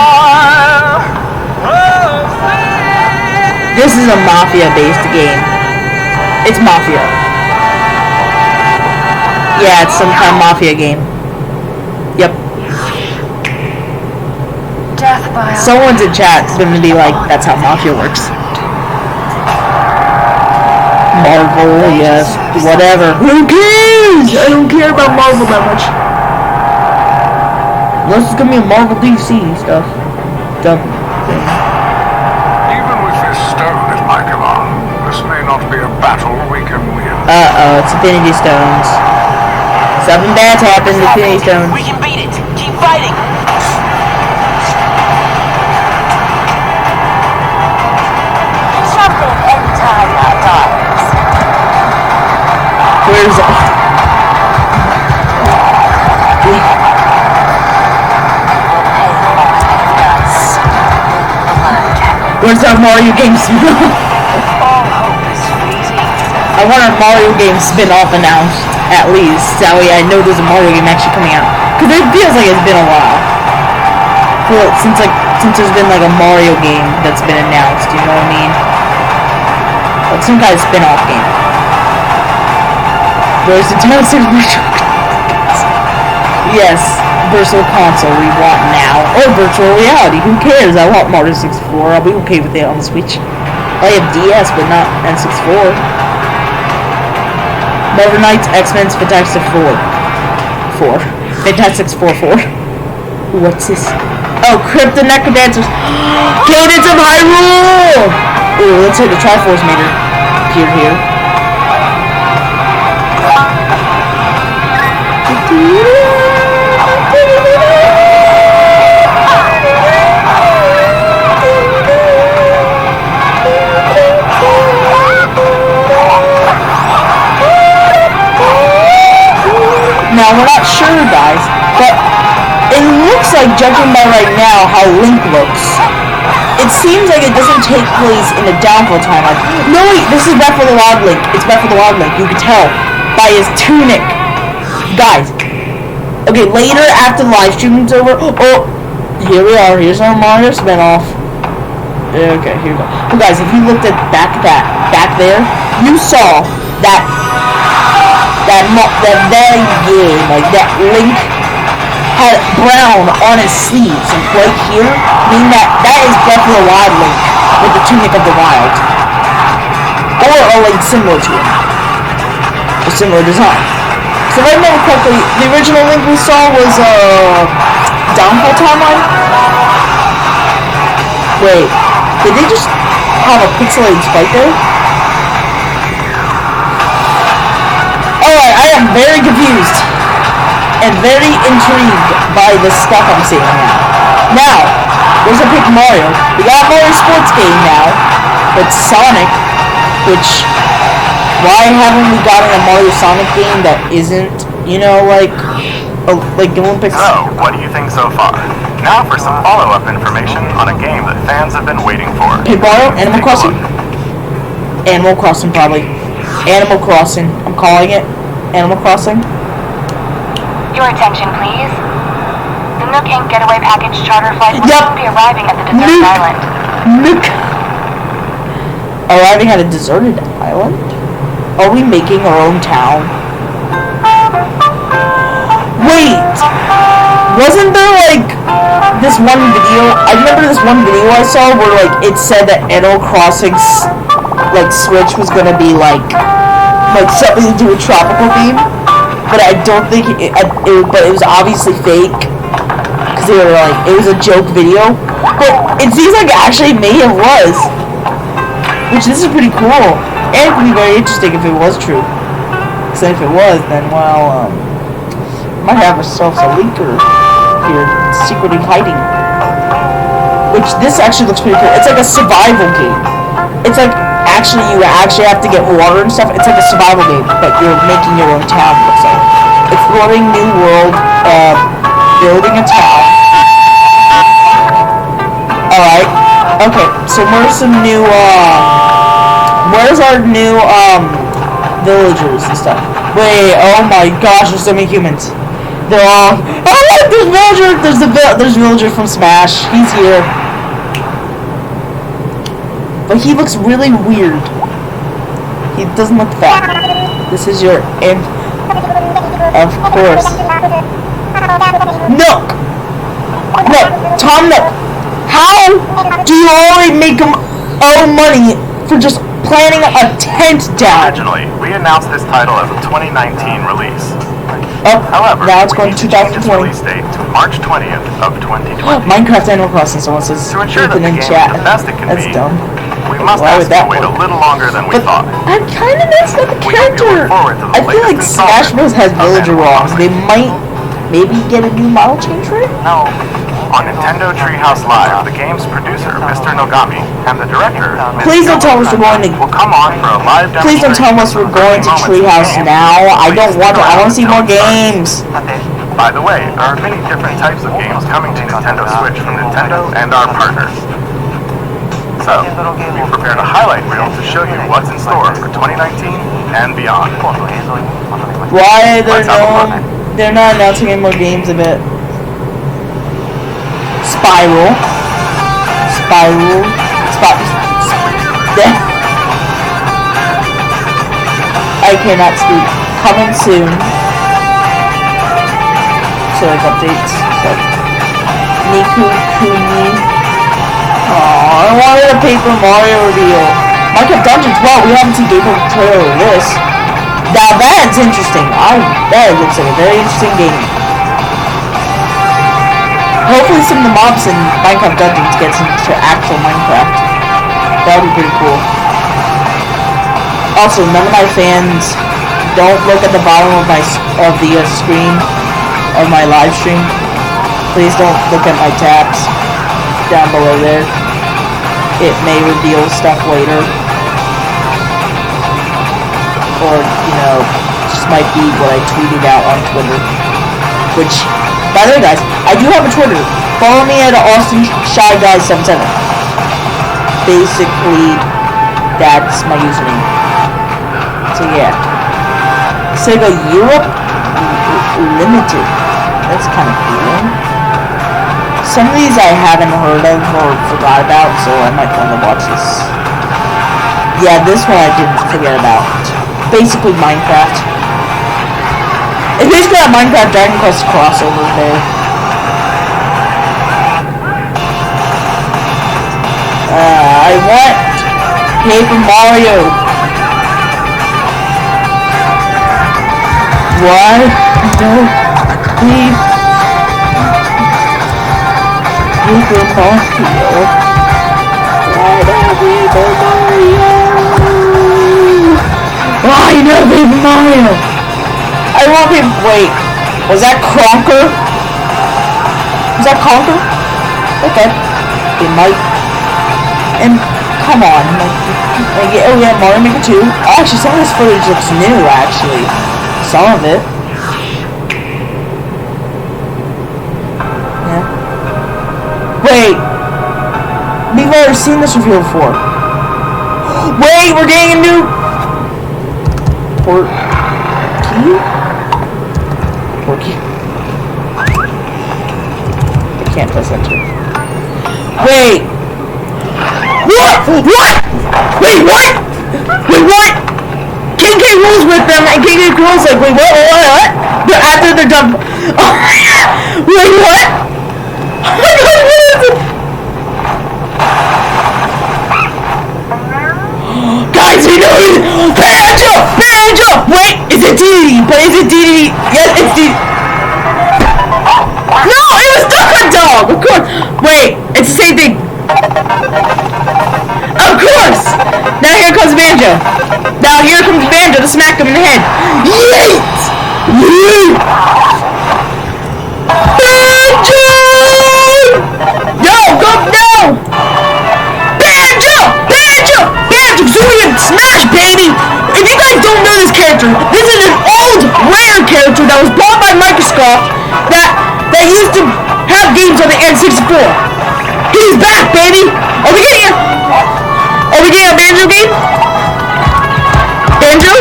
[SPEAKER 1] This is a Mafia-based game. It's Mafia. Yeah, it's some kind of Mafia game. Yep. Someone's in chat's gonna be like, that's how Mafia works. Marvel, yes, whatever. Who cares? I don't care about Marvel that much. Unless it's gonna be a Marvel DC stuff. Dumb thing.
[SPEAKER 4] Even with this stone at my command, this may not be a battle we can win.
[SPEAKER 1] Uh-oh, it's Infinity Stones. Something bad's happened to Infinity Stones.
[SPEAKER 3] We can beat it. Keep fighting.
[SPEAKER 5] Something anti-daughters.
[SPEAKER 1] Where's it? Where's our Mario game spin-off? I want our Mario game spin-off announced, at least. That way I know there's a Mario game actually coming out. Because it feels like it's been a while. Since there's been like a Mario game that's been announced, you know what I mean? Like some kind of spin-off game. Where's the Nintendo 6 virtual Yes, virtual console we want now. Or virtual reality, who cares? I want Mario 64. I'll be okay with it on the Switch. I have DS, but not N64. Marvel Knights, X-Men, Fantastic Four. Fantastic Four. What's this? Oh, Crypto Necrodancers. Cadence of Hyrule! Ooh, let's hit the Triforce meter. Here. Now, we're not sure, guys, but it looks like, judging by right now, how Link looks, it seems like it doesn't take place in a downfall timeline. No, wait, this is Breath of the Wild Link. It's Breath of the Wild Link. You can tell by his tunic. Guys, okay, later, after the live streaming's over, oh, here we are. Here's our Mario spinoff. Okay, here we go. Well, guys, if you looked at back there, you saw that very game, like that Link had brown on his sleeves, and right here, meaning that is Breath of the Wild Link with the tunic of the wild, or a Link similar to him, a similar design. So if I remember correctly, the original Link we saw was downfall timeline. Wait, did they just have a pixelated sprite there? Alright, I am very confused and very intrigued by the stuff I'm seeing now. Now, there's a big Mario. We got Mario Sports game now, but Sonic, which, why haven't we gotten a Mario Sonic game that isn't, you know, like the Olympics?
[SPEAKER 2] So, what do you think so far? Now for some follow-up information on a game that fans have been waiting for.
[SPEAKER 1] Paper Mario? Animal Crossing? Animal Crossing, probably. Animal Crossing. I'm calling it Animal Crossing.
[SPEAKER 5] Your attention, please. The Nook Inc. Getaway Package charter flight will soon be arriving at the deserted island.
[SPEAKER 1] Nook. Arriving at a deserted island? Are we making our own town? Wait! Wasn't there like this one video? I remember this one video I saw where like it said that Animal Crossing like Switch was gonna be like something to do with tropical theme, but I don't think but it was obviously fake because they were like it was a joke video. But it seems like actually maybe it was, which this is pretty cool and it would be very interesting if it was true. Because if it was, then well, might have ourselves a leaker here secretly hiding. Which this actually looks pretty cool. It's like a survival game. It's like you actually have to get water and stuff. It's like a survival game, but you're making your own town. Looks like exploring new world, building a town. All right. Okay. So where's some new? Where's our new villagers and stuff? Wait. Oh my gosh! There's so many humans. They're all. Oh look! There's villager. There's villager from Smash. He's here. But he looks really weird. He doesn't look fat. This is your imp. Of course. Nook! Nook! Tom Nook! How do you only make him owe money for just planting a tent down?
[SPEAKER 2] Originally, we announced this title as a 2019 release.
[SPEAKER 1] Oh,
[SPEAKER 2] however,
[SPEAKER 1] now it's going to
[SPEAKER 2] we need to change its
[SPEAKER 1] 2020.
[SPEAKER 2] release date to March 20th of 2020.
[SPEAKER 1] Minecraft Animal Crossing, someone says.
[SPEAKER 2] To ensure that the game is
[SPEAKER 1] chat.
[SPEAKER 2] the best it can
[SPEAKER 1] That's
[SPEAKER 2] be,
[SPEAKER 1] dumb.
[SPEAKER 2] we must
[SPEAKER 1] Why
[SPEAKER 2] ask
[SPEAKER 1] would that
[SPEAKER 2] to wait a
[SPEAKER 1] work?
[SPEAKER 2] little longer than we thought.
[SPEAKER 1] I'm kind of missed with the
[SPEAKER 2] We hope you
[SPEAKER 1] character.
[SPEAKER 2] look forward to the
[SPEAKER 1] I feel like
[SPEAKER 2] latest
[SPEAKER 1] Smash Bros. Has
[SPEAKER 2] installment of
[SPEAKER 1] villager
[SPEAKER 2] Animal
[SPEAKER 1] wrongs. They
[SPEAKER 2] Crossing.
[SPEAKER 1] might maybe get a new model change for it?
[SPEAKER 2] No. On Nintendo Treehouse Live, the game's producer, Mr. Nogami, and the director, Ms.
[SPEAKER 1] Please don't tell us we're going to.
[SPEAKER 2] will come on for a live demonstration.
[SPEAKER 1] Please don't tell us we're
[SPEAKER 2] of
[SPEAKER 1] going to
[SPEAKER 2] the moments
[SPEAKER 1] Treehouse
[SPEAKER 2] in the game.
[SPEAKER 1] now. I don't want to. I want to see more games.
[SPEAKER 2] By the way, there are many different types of games coming to Nintendo Switch from Nintendo and our partners. So, we prepared a highlight reel to show you what's in store for 2019 and beyond.
[SPEAKER 1] Why
[SPEAKER 2] Let's have a look.
[SPEAKER 1] they're not announcing any more games of it? Spiral. I cannot speak. Coming soon. So like updates. But Niku Kuni. Aww, I wanted a Paper Mario reveal. Minecraft Dungeons. Well, we haven't seen gameplay trailer of this. Now that's interesting. That looks like a very interesting game. Hopefully some of the mobs in Minecraft Dungeons gets into actual Minecraft. That would be pretty cool. Also, none of my fans don't look at the bottom of the screen of my live stream. Please don't look at my tabs down below there. It may reveal stuff later. Or, you know, just might be what I tweeted out on Twitter. Which, by the way guys, I do have a Twitter. Follow me at AustinShyGuy77. Basically, that's my username. So yeah. Sega Europe Limited. That's kind of cool. Some of these I haven't heard of or forgot about, so I might want to watch this. Yeah, this one I didn't forget about. Basically Minecraft. It's basically a Minecraft Dragon Quest crossover there. I want Paper Mario. What? No, please. Paper Mario. Why not Paper Mario? Why not Paper Mario? I want Paper. Wait, was that Conker? Was that Conker? Okay, it might. And come on, like oh yeah, Mario Maker 2. Actually, some of this footage looks new. Actually, some of it. Yeah. Wait, we've already seen this reveal before. Wait, we're getting a new Porky. I can't press enter. Wait. What? Wait, what? Wait, what? King K. Rool's with them, and King K. Rool's like, wait, what? But after they're done, wait, what? Oh my God, what is it? Guys, we know it! Banjo! Banjo! Wait, is it DD? But is it DD? Yes, it's DD. No, it was Duck Hunt Dog! Of course! Wait, it's the same thing. Of course! Now here comes Banjo. Now here comes Banjo to smack him in the head. Yeet! Yeet! Banjo! No! Go! No! Banjo! Banjo! Banjo! Zooey Smash, baby! If you guys don't know this character, this is an old, rare character that was bought by Microsoft that used to have games on the N64. He's back, baby! Are we getting a Banjo game? Banjo?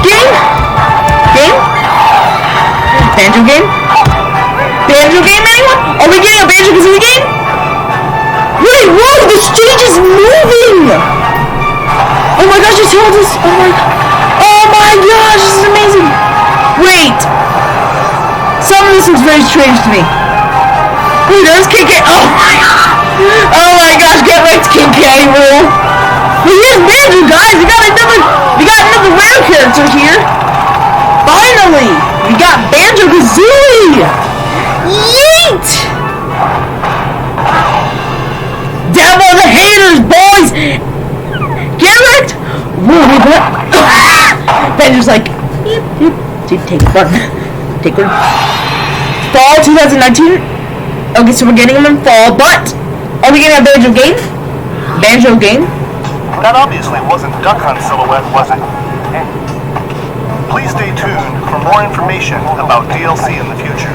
[SPEAKER 1] Game? Game? Banjo game? Banjo game, anyone? Are we getting a Banjo Kazooie game? Wait, whoa, the stage is moving! Oh my gosh, it's held this. Oh my gosh, this is amazing! Wait! Some of this looks very strange to me. Wait, does King K? Oh my god! Oh my gosh, get right to King K rule! Well, here's Banjo, guys! We got another rare character here! Finally! We got Banjo Kazooie! Yeet! Down on the haters, boys! Get wrecked! Whoa, we got... Banjo's like... Yep. Take one. Take one. Fall 2019? Okay, so we're getting them in fall, but... Are we getting a Banjo game? Banjo game?
[SPEAKER 2] That obviously wasn't Duck Hunt Silhouette, was it? Please stay tuned for more information about DLC in the future.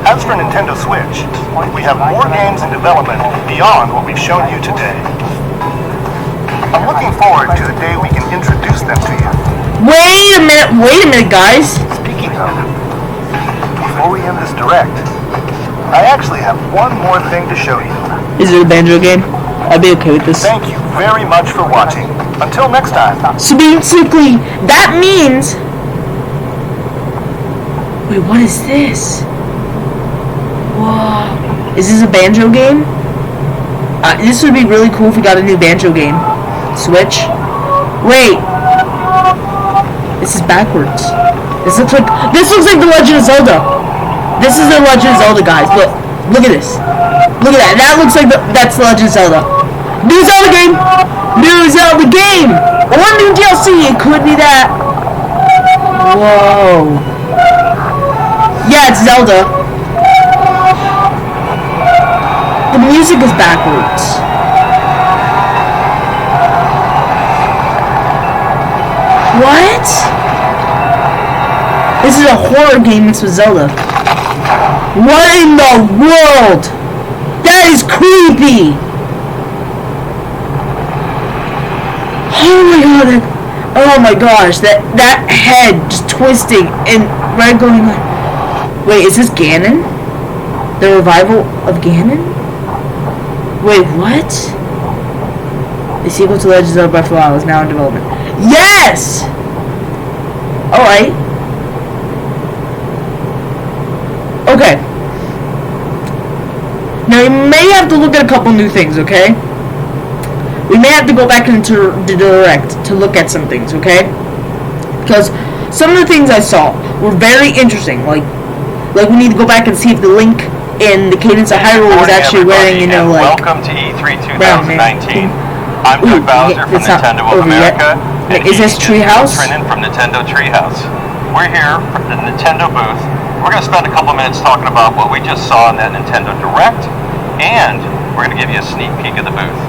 [SPEAKER 2] As for Nintendo Switch, we have more games in development beyond what we've shown you today. I'm looking forward to the day we can introduce them to you.
[SPEAKER 1] Wait a minute, guys.
[SPEAKER 2] Speaking of, before we end this direct, I actually have one more thing to show you.
[SPEAKER 1] Is it a Banjo game? I'd be okay with this.
[SPEAKER 2] Thank you very much for watching. Until next time.
[SPEAKER 1] So basically, that means... Wait, what is this? Whoa. Is this a Banjo game? This would be really cool if we got a new Banjo game. Switch. Wait. This is backwards. This looks like The Legend of Zelda. This is The Legend of Zelda, guys. Look at this. Look at that. That looks like that's The Legend of Zelda. New Zelda game. New Zelda game. Or new DLC. It could be that. Whoa. Yeah, it's Zelda. The music is backwards. What? This is a horror game mixed with Zelda. What in the world? That is creepy. Oh my gosh, that head just twisting and right going on. Wait, is this Ganon? The revival of Ganon? Wait, what? The sequel to Legends of Breath of the Wild is now in development. Yes! Alright. Okay. Now, you may have to look at a couple new things, okay? We may have to go back into the Direct to look at some things, okay? Because some of the things I saw were very interesting. Like we need to go back and see if the Link in the Cadence of Hyrule was actually wearing, you know, like...
[SPEAKER 6] Welcome to E3 2019. I'm Doug Bowser from Nintendo of America. And
[SPEAKER 1] is this Treehouse?
[SPEAKER 6] Trennan from Nintendo Treehouse. We're here at the Nintendo booth. We're going to spend a couple minutes talking about what we just saw in that Nintendo Direct, and we're going to give you a sneak peek of the booth.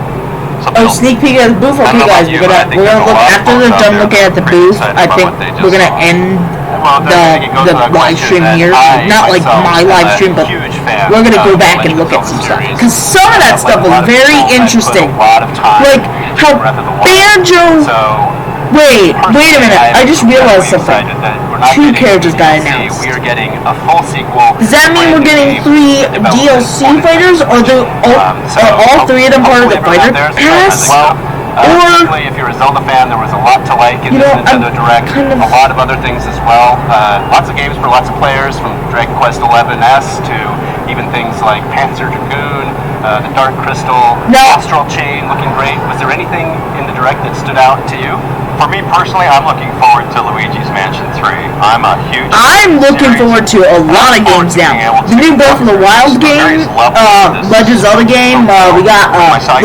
[SPEAKER 1] Oh, sneak peek at the booth? Okay, guys, we're gonna look after we're done looking at the booth. I think we're gonna end the live stream here. Not like my live stream, but we're gonna go back and look at some stuff. Because some of that stuff was very interesting. Like how Banjo. Wait a minute! I just realized something. 2 characters got announced.
[SPEAKER 6] We are getting a full sequel.
[SPEAKER 1] Does that mean we're getting 3 DLC fighters, or are all 3 of them part of the fighter pass? Or
[SPEAKER 6] if you're a Zelda fan, there was a lot to like in this Nintendo Direct. A lot of other things as well. Lots of games for lots of players, from Dragon Quest XI-S to even things like Panzer Dragoon, the Dark Crystal, Astral Chain, looking great. Was there anything in the Direct that stood out to you? For me personally, I'm looking forward to Luigi's Mansion 3.
[SPEAKER 1] I'm looking forward to a lot of games now. The new Breath of the Wild game, Legend of Zelda game, we got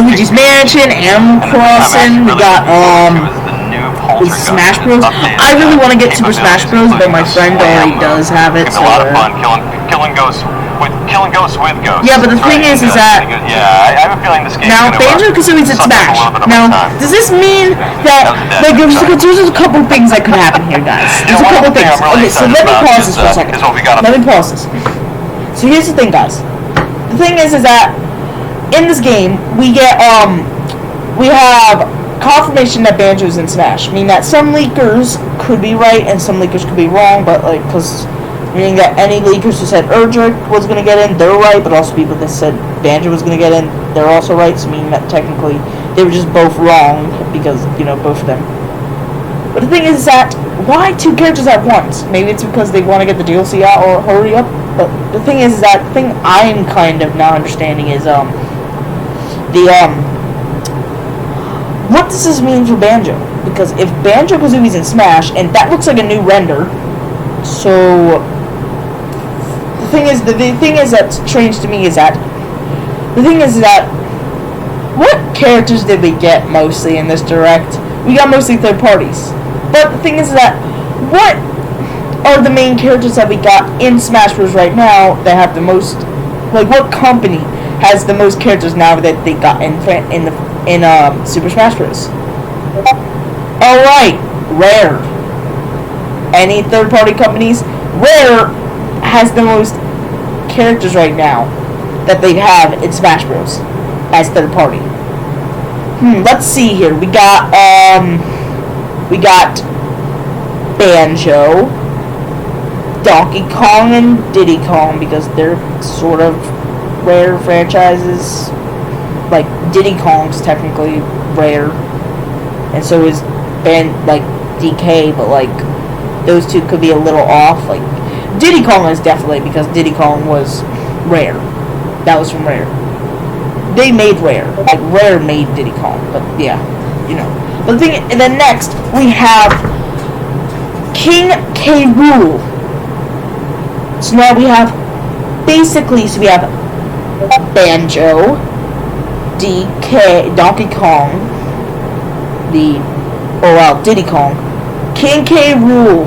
[SPEAKER 1] Luigi's Mansion, Animal Crossing, we got Smash Bros. I really want to get Super Smash Bros, but my friend already does have it.
[SPEAKER 6] It's a lot of fun killing ghosts with ghosts.
[SPEAKER 1] Yeah, but the thing is that
[SPEAKER 6] I have a feeling this game
[SPEAKER 1] now Banjo-Kazooie's in Smash. Now, does this mean that like there's a couple things that could happen here, guys? There's a couple things. Okay, so let me pause this for a second. Let me pause this. So here's the thing, guys. The thing is that in this game we get we have confirmation that Banjo's in Smash, meaning that some leakers could be right and some leakers could be wrong, but like, meaning that any leakers who said Erdrick was going to get in, they're right, but also people that said Banjo was going to get in, they're also right, so meaning that technically they were just both wrong, because, you know, both of them. But the thing is that, why two characters at once? Maybe it's because they want to get the DLC out or hurry up, but the thing is that, the thing I'm kind of not understanding is, what does this mean for Banjo? Because if Banjo-Kazooie's in Smash, and that looks like a new render, so the thing is that's strange to me is that what characters did we get mostly in this direct? We got mostly third parties. But the thing is that what are the main characters that we got in Smash Bros right now that have the most, like, what company has the most characters now that they got in Super Smash Bros? Alright, Rare. Any third party companies? Rare has the most characters right now that they have in Smash Bros. As third party. Let's see here. We got Banjo, Donkey Kong, and Diddy Kong, because they're sort of Rare franchises. Like, Diddy Kong's technically Rare, and so is DK, but like, those two could be a little off. Like, Diddy Kong is definitely, because Diddy Kong was Rare. That was from Rare. They made Rare. Like, Rare made Diddy Kong. But, yeah, you know. But the thing, and then next, we have King K. Rool. So now we have, basically, so we have Banjo, DK, Donkey Kong, Diddy Kong, King K. Rool,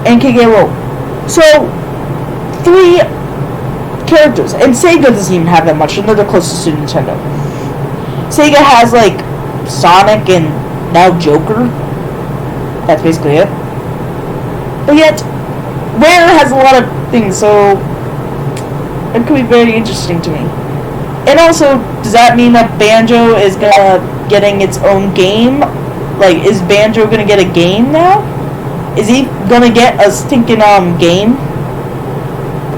[SPEAKER 1] and King K. Rool. So, 3 characters, and Sega doesn't even have that much, and they're the closest to Nintendo. Sega has, like, Sonic and now Joker. That's basically it. But yet, Rare has a lot of things, so it could be very interesting to me. And also, does that mean that Banjo is getting its own game? Like, is Banjo gonna get a game now? Is he gonna get a stinking game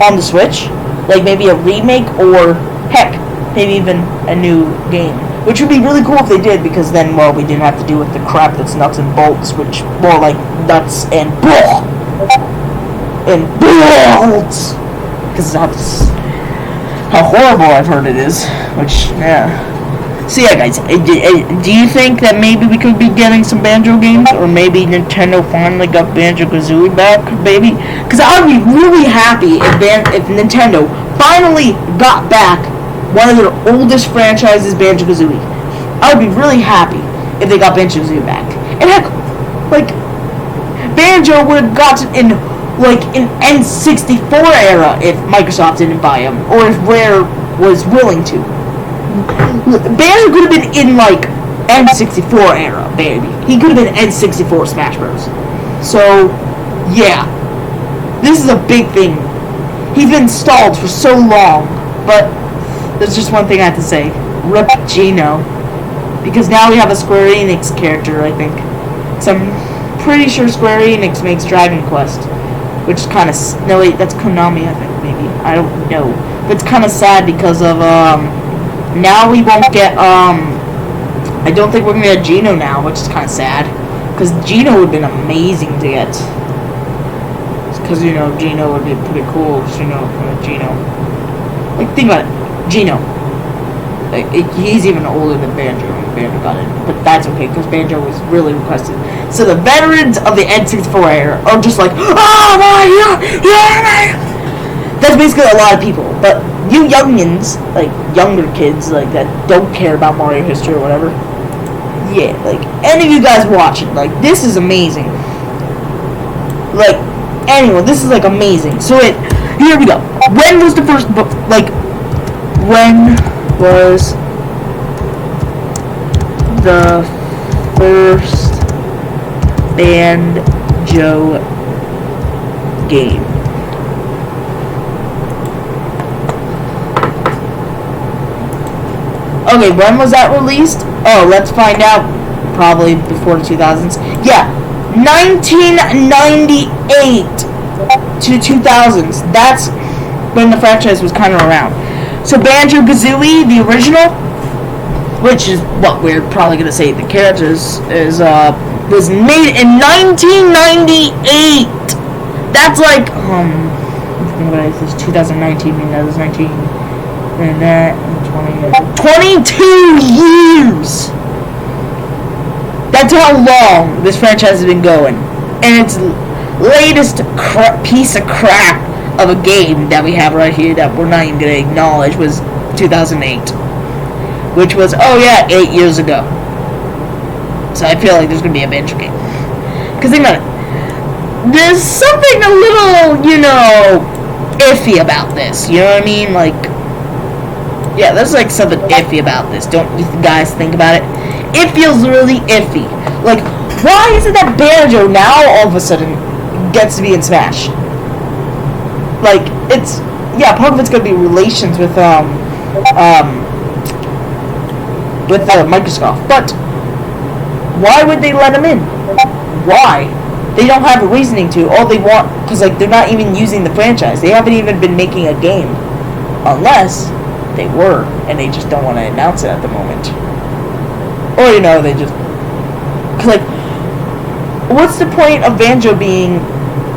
[SPEAKER 1] on the Switch? Like maybe a remake, or heck, maybe even a new game. Which would be really cool if they did, because then, well, we didn't have to deal with the crap that's nuts and bolts, which more like nuts and bolts. Because that's how horrible I've heard it is. Which, yeah. So yeah, guys, do you think that maybe we could be getting some Banjo games, or maybe Nintendo finally got Banjo-Kazooie back, baby? Because I would be really happy if Nintendo finally got back one of their oldest franchises, Banjo-Kazooie. I would be really happy if they got Banjo-Kazooie back. And heck, like, Banjo would have gotten in, like, an N64 era if Microsoft didn't buy him, or if Rare was willing to. Banjo could have been in, like, N64 era, baby. He could have been N64 Smash Bros. So, yeah. This is a big thing. He's been stalled for so long, but there's just one thing I have to say. Rip Gino. Because now we have a Square Enix character, I think. So I'm pretty sure Square Enix makes Dragon Quest. Which is kind of... No, wait, that's Konami, I think, maybe. I don't know. But it's kind of sad because of, now we won't get, I don't think we're going to get Gino now, which is kind of sad. Because Gino would have been amazing to get. Because, you know, Gino would be pretty cool. Gino. Like, think about it. Gino. Like, he's even older than Banjo, and Banjo got it. But that's okay, because Banjo was really requested. So the veterans of the N64 era are just like, oh my god, yeah! That's basically a lot of people. But you youngins, like, younger kids, like, that don't care about Mario history or whatever, yeah, like, any of you guys watching, like, this is amazing. Like, anyway, this is, like, amazing. So, here we go. When was the first, like, when was the first Banjo game? Okay, when was that released? Oh, let's find out. Probably before the 2000s. Yeah, 1998 to 2000s. That's when the franchise was kind of around. So Banjo-Kazooie, the original, which is what we're probably gonna say the characters is was made in 1998. That's like what is this? 2019. I mean, that was 19 and that 22 years. That's how long this franchise has been going, and its latest piece of crap of a game that we have right here that we're not even going to acknowledge was 2008, which was, oh yeah, 8 years ago. So I feel like there's going to be a Banjo game. Because think about it. There's something a little, you know, iffy about this. You know what I mean? Like, yeah, there's like something iffy about this. Don't you guys think about it? It feels really iffy. Like, why is it that Banjo now all of a sudden gets to be in Smash? Like, it's, yeah, part of it's gonna be relations with Microsoft, but why would they let him in? Why? They don't have a reasoning to. All they want, because like they're not even using the franchise. They haven't even been making a game, unless they were, and they just don't want to announce it at the moment. Or, you know, they just, cause like, what's the point of Banjo being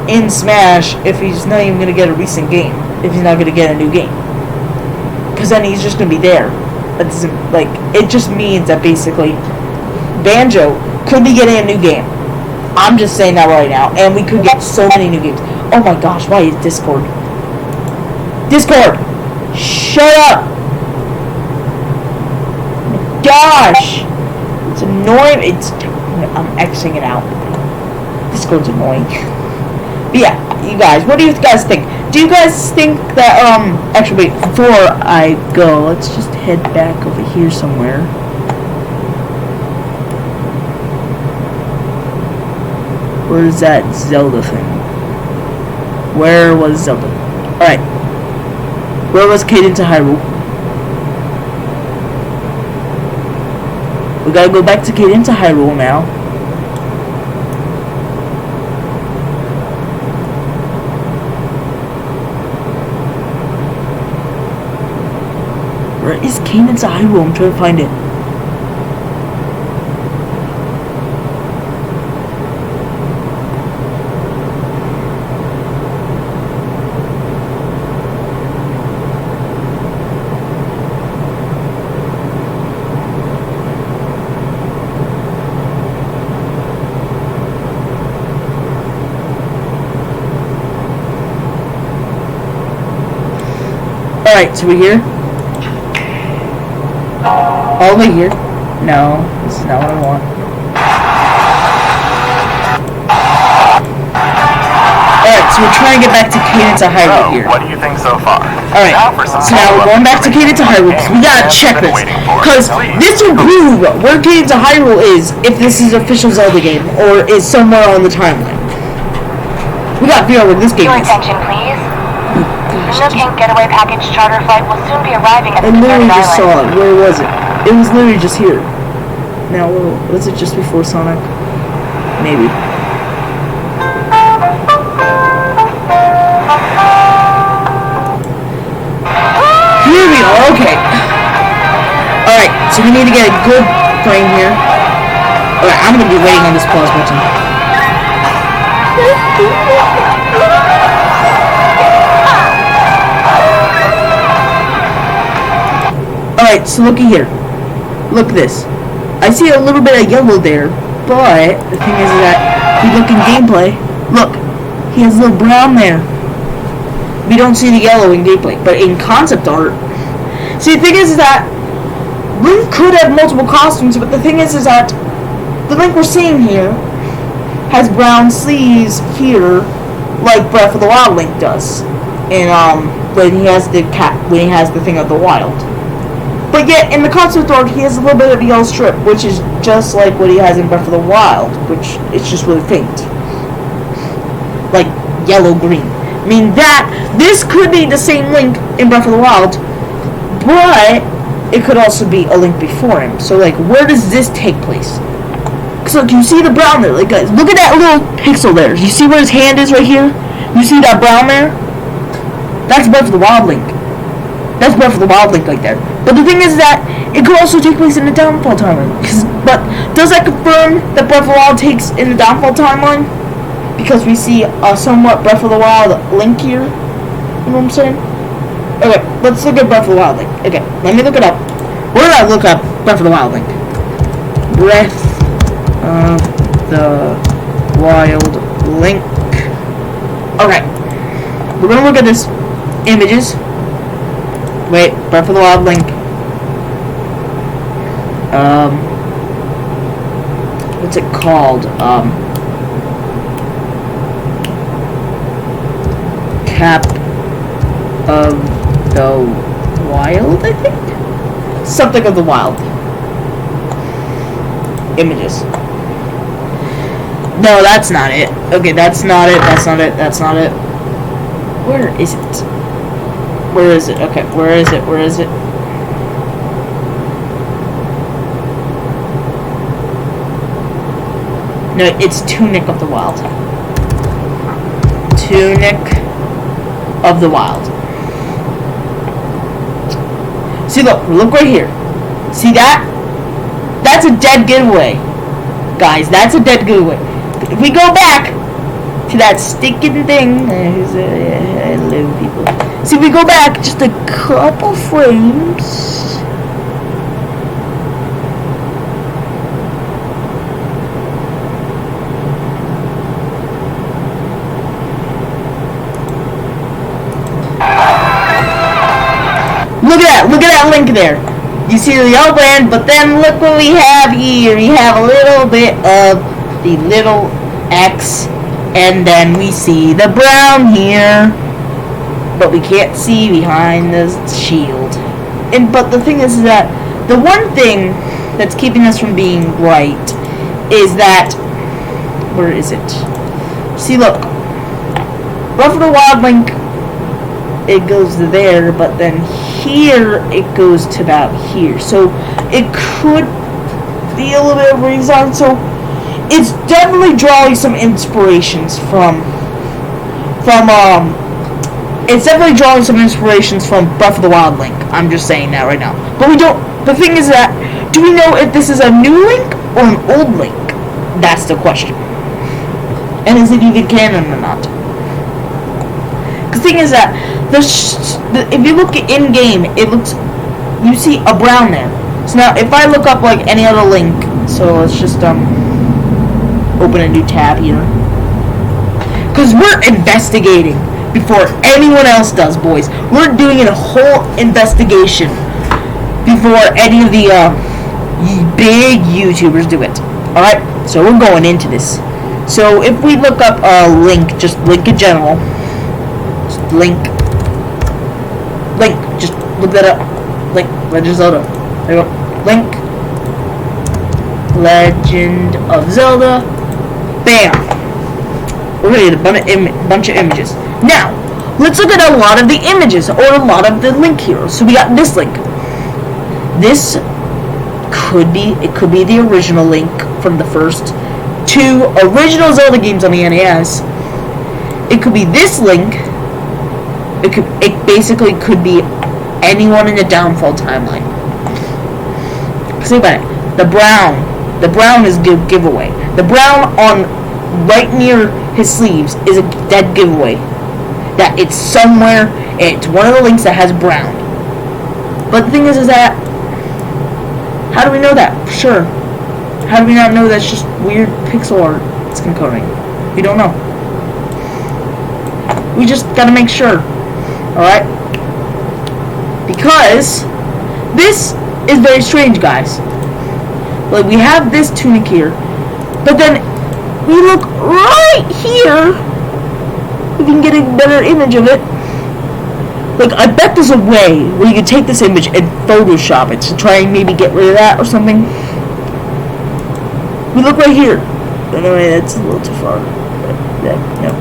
[SPEAKER 1] in Smash if he's not even gonna get a recent game? If he's not gonna get a new game? Because then he's just gonna be there. That doesn't, like, it just means that basically Banjo could be getting a new game. I'm just saying that right now, and we could get so many new games. Oh my gosh, why is Discord? Discord! Shut up! Gosh! It's annoying. I'm Xing it out. Discord's annoying. But yeah, you guys, what do you guys think? Do you guys think that, actually, wait, before I go, let's just head back over here somewhere. Where's that Zelda thing? Where was Zelda? Alright. Where was Cadence of Hyrule? We gotta go back to Cadence of Hyrule now. Where is Cadence of Hyrule? I'm trying to find it. Alright, so we're here. All the way here. No, this is not what I want. Alright, so we're trying to get back to Cadence of Hyrule here.
[SPEAKER 2] What do you think so far?
[SPEAKER 1] Alright, so now we're going back to Cadence of Hyrule because we gotta check this. Because this will prove where Cadence of Hyrule is if this is official Zelda game or is somewhere on the timeline. We gotta figure out where this game
[SPEAKER 5] Your
[SPEAKER 1] is.
[SPEAKER 5] attention, please. The Nook Inc. Getaway Package charter flight will soon be arriving at the
[SPEAKER 1] I literally
[SPEAKER 5] deserted
[SPEAKER 1] just saw
[SPEAKER 5] island.
[SPEAKER 1] it. Where was it? It was literally just here. Now, was it just before Sonic? Maybe. Here we are. Okay. Alright, so we need to get a good frame here. Alright, I'm gonna be waiting on this pause button. Alright, so looky here. Look at this. I see a little bit of yellow there, but the thing is that if you look in gameplay, look, he has a little brown there. We don't see the yellow in gameplay, but in concept art, see, the thing is that Link could have multiple costumes, but the thing is that the Link we're seeing here has brown sleeves here, like Breath of the Wild Link does, and when he has the thing of the wild. But yet in the concept art, he has a little bit of a yellow strip, which is just like what he has in Breath of the Wild, which it's just really faint, like yellow green. I mean that this could be the same Link in Breath of the Wild, but it could also be a Link before him. So like, where does this take place? So you see the brown there, like guys, look at that little pixel there. You see where his hand is right here? You see that brown there? That's Breath of the Wild Link. That's Breath of the Wild Link like that. But the thing is that it could also take place in the Downfall timeline. But does that confirm that Breath of the Wild takes in the Downfall timeline? Because we see a somewhat Breath of the Wild Link here. You know what I'm saying? Okay, let's look at Breath of the Wild Link. Okay, let me look it up. Where did I look up Breath of the Wild Link? Breath of the Wild Link. Okay, we're gonna look at this images. Wait, Breath of the Wild Link. What's it called? Cap of the Wild, I think? Something of the Wild. Images. No, that's not it. Okay, that's not it. That's not it. That's not it. Where is it? Where is it? Okay, where is it? Where is it? No, it's Tunic of the Wild. Tunic of the Wild. See, look right here. See that? That's a dead giveaway. Guys, that's a dead giveaway. If we go back to that stinking thing, I love people. See, we go back just a couple frames. Look at that Link there. You see the yellow band, but then look what we have here. We have a little bit of the little X, and then we see the brown here, but we can't see behind the shield. But the thing is that the one thing that's keeping us from being right is that, where is it? See, look, Breath of the Wild Link, it goes to there, but then here it goes to about here. So it could be a little bit of redesign. So it's definitely drawing some inspirations from it's definitely drawing some inspirations from Breath of the Wild Link. I'm just saying that right now. But we don't. The thing is that, do we know if this is a new Link or an old Link? That's the question. And is it even canon or not? The thing is that if you look in game, you see a brown there. So now, if I look up like any other Link, so let's just open a new tab here, because we're investigating before anyone else does, boys. We're doing a whole investigation before any of the big YouTubers do it. All right, so we're going into this. So if we look up Link, just Link in general. Link, just look that up. Link, Legend of Zelda. There you go. Link, Legend of Zelda. Bam. We're gonna get a bunch of images. Now, let's look at a lot of the images, or a lot of the Link heroes. So we got this Link. This could be the original Link from the first 2 original Zelda games on the NES. It could be this Link. It basically could be anyone in the Downfall timeline. Think about it. The brown is a giveaway. The brown on right near his sleeves is a dead giveaway. That it's somewhere. It's one of the Links that has brown. But the thing is that How do we know that? For sure. How do we not know that's just weird pixel art it's encoding? We don't know. We just gotta make sure. Alright? Because this is very strange, guys. Like, we have this tunic here, but then we look right here. We can get a better image of it. Like, I bet there's a way where you can take this image and Photoshop it to try and maybe get rid of that or something. We look right here. Anyway, that's a little too far. No.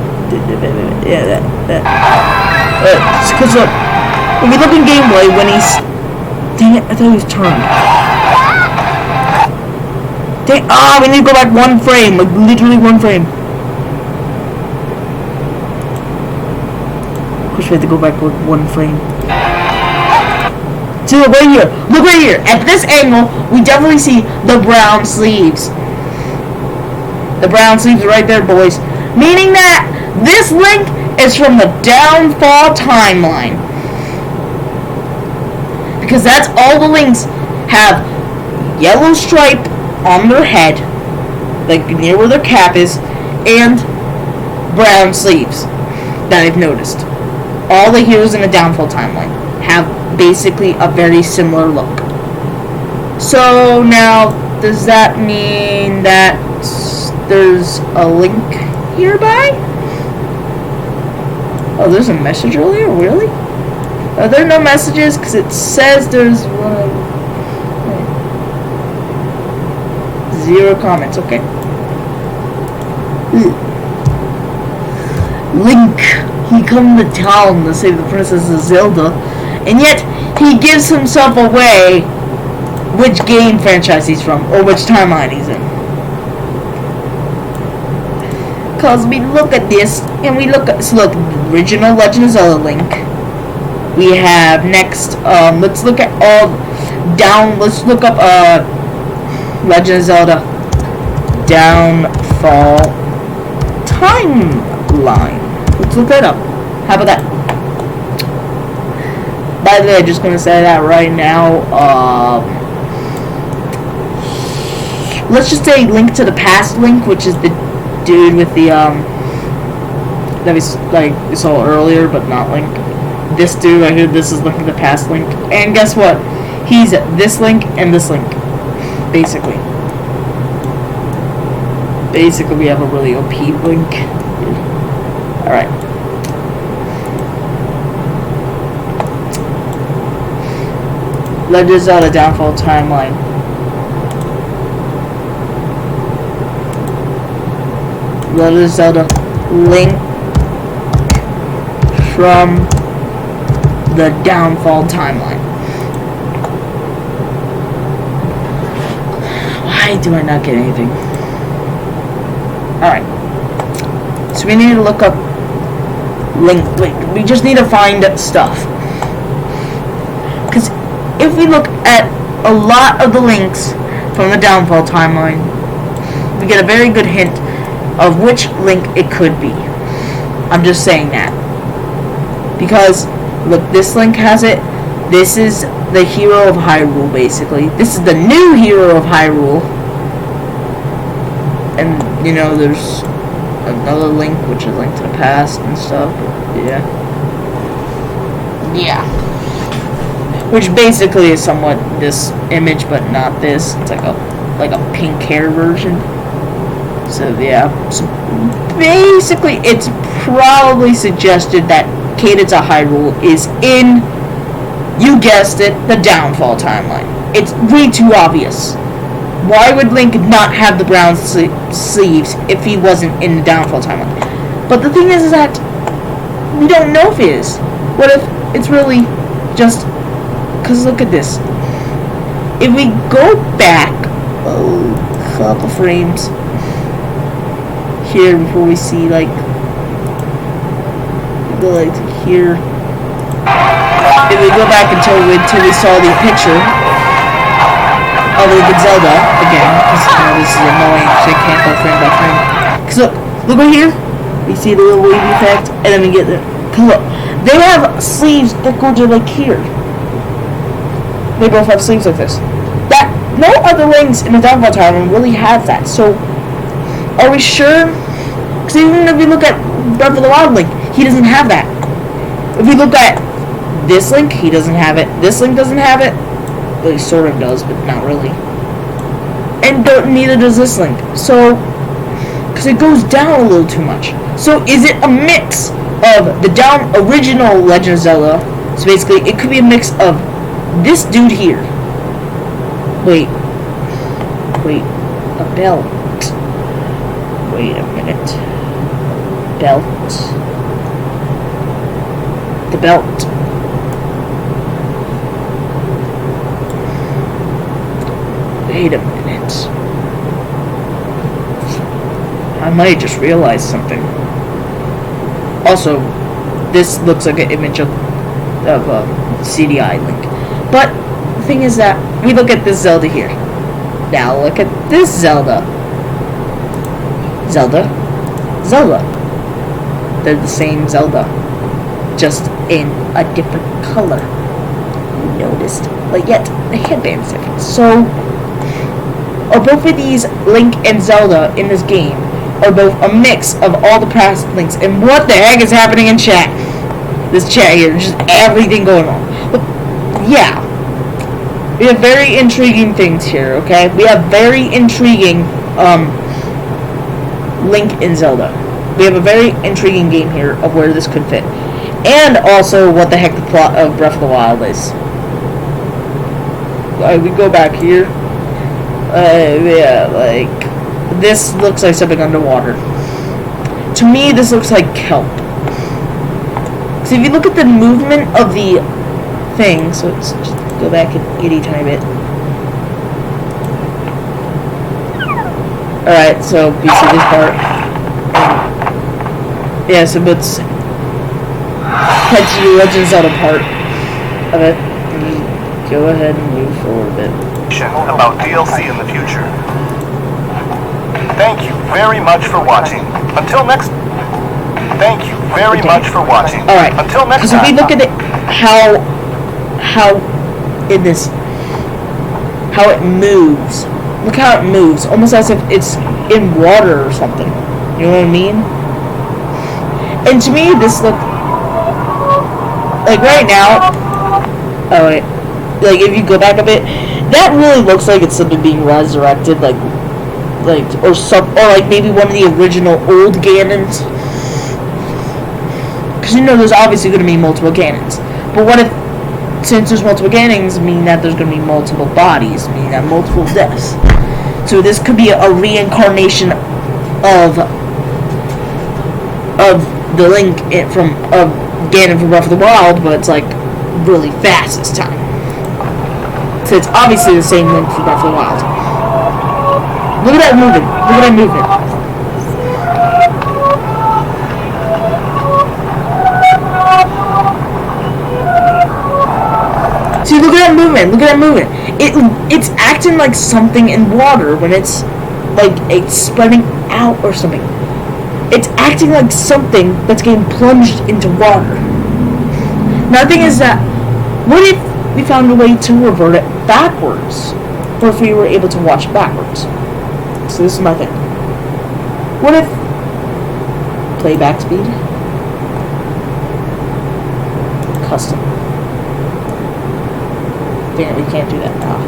[SPEAKER 1] Yeah, that. Because look, when we look in gameplay, when he's... Dang it, I thought he was turned. Dang, we need to go back one frame, like literally one frame. Of course we have to go back one frame. See, look right here. Look right here. At this angle, we definitely see the brown sleeves. The brown sleeves are right there, boys. Meaning that this link is from the Downfall timeline. Because that's all the links have yellow stripe on their head, like near where their cap is, and brown sleeves that I've noticed. All the heroes in the Downfall timeline have basically a very similar look. So now, does that mean that there's a link hereby? Oh, there's a message earlier? Really? Are there no messages? Because it says there's one. 0 comments, okay. Link, he come to town to save the Princess of Zelda, and yet he gives himself away which game franchise he's from, or which timeline he's in. Cause we look at this, and we look at, so look, original Legend of Zelda Link. We have next, let's look at let's look up, Legend of Zelda Downfall timeline. Let's look that up. How about that? By the way, I'm just gonna say that right now. Let's just say Link to the Past Link, which is the dude with the that we saw earlier, but not Link. This dude right here, this is Link to the Past Link, and guess what? He's this Link and this Link. Basically, we have a really OP Link. Alright. Legend of Zelda Downfall timeline. Legend of Zelda Link from the Downfall timeline. Why do I not get anything? Alright. So we need to look up Link. Wait, we just need to find stuff. Because if we look at a lot of the links from the Downfall timeline, we get a very good hint of which Link it could be. I'm just saying that. Because, look, this Link has it. This is the hero of Hyrule, basically. This is the new hero of Hyrule. And, you know, there's another Link, which is Link to the Past and stuff. Yeah. Which basically is somewhat this image, but not this. It's like a pink hair version. So, yeah. So, basically, it's probably suggested that Cadence of Hyrule is in, you guessed it, the Downfall timeline. It's way too obvious. Why would Link not have the brown sleeves if he wasn't in the Downfall timeline? But the thing is that we don't know if it is. What if it's really just... Because look at this. If we go back a couple frames here before we see, like... Go like here. If we go back until we saw the picture of Zelda again, because you know, this is annoying, so I can't go frame by frame. Because look right here, we see the little wavy effect, and then we get the, look, they have sleeves that go to like here. They both have sleeves like this. no other links in the downfall timeline really have that. So, are we sure? Because even if we look at Breath of the Wild Link, he doesn't have that. If we look at this Link, he doesn't have it. This Link doesn't have it. Well, he sort of does, but not really. And neither does this Link. So, because it goes down a little too much. So, is it a mix of the original Legend of Zelda? So basically, it could be a mix of this dude here. Wait, a belt. Wait a minute. Belt. The belt. Wait a minute. I might have just realized something. Also, this looks like an image of CDI Link. But the thing is that we look at this Zelda here. Now look at this Zelda. Zelda. They're the same Zelda, just in a different color. You noticed, but yet the headband's different. So, both of these Link and Zelda in this game are both a mix of all the past Links. And what the heck is happening in chat? This chat here, just everything going on. But yeah, we have very intriguing things here. Okay, we have very intriguing Link and Zelda. We have a very intriguing game here of where this could fit, and also what the heck the plot of Breath of the Wild is. We go back here. Yeah, like this looks like something underwater. To me, this looks like kelp. So if you look at the movement of the thing, so let's just go back an itty tiny bit. Alright, so you see this part. Yeah, so let's head to the Legend of Zelda part of it. And go ahead and move forward a bit.
[SPEAKER 3] About DLC in the future. Thank you very much for watching. Until next. Thank you very much for watching.
[SPEAKER 1] All right.
[SPEAKER 3] Until next
[SPEAKER 1] time. Because if we look at it, how it moves. Look how it moves, almost as if it's in water or something. You know what I mean? And to me, this look like right now. Oh wait, like if you go back a bit, that really looks like it's something being resurrected, or like maybe one of the original old Ganons. Because you know there's obviously going to be multiple Ganons. But what if, since there's multiple Ganons, mean that there's going to be multiple bodies, meaning that multiple deaths. So this could be a reincarnation of the Link from Ganon from Breath of the Wild, but it's like really fast this time. So it's obviously the same Link from Breath of the Wild. Look at that movement. Look at that movement. See, look at that movement. Look at that movement. It's acting like something in water when it's like it's spreading out or something. It's acting like something that's getting plunged into water. Now the thing is that, what if we found a way to revert it backwards? Or if we were able to watch backwards? So this is my thing. What if playback speed? Custom. Damn, we can't do that now.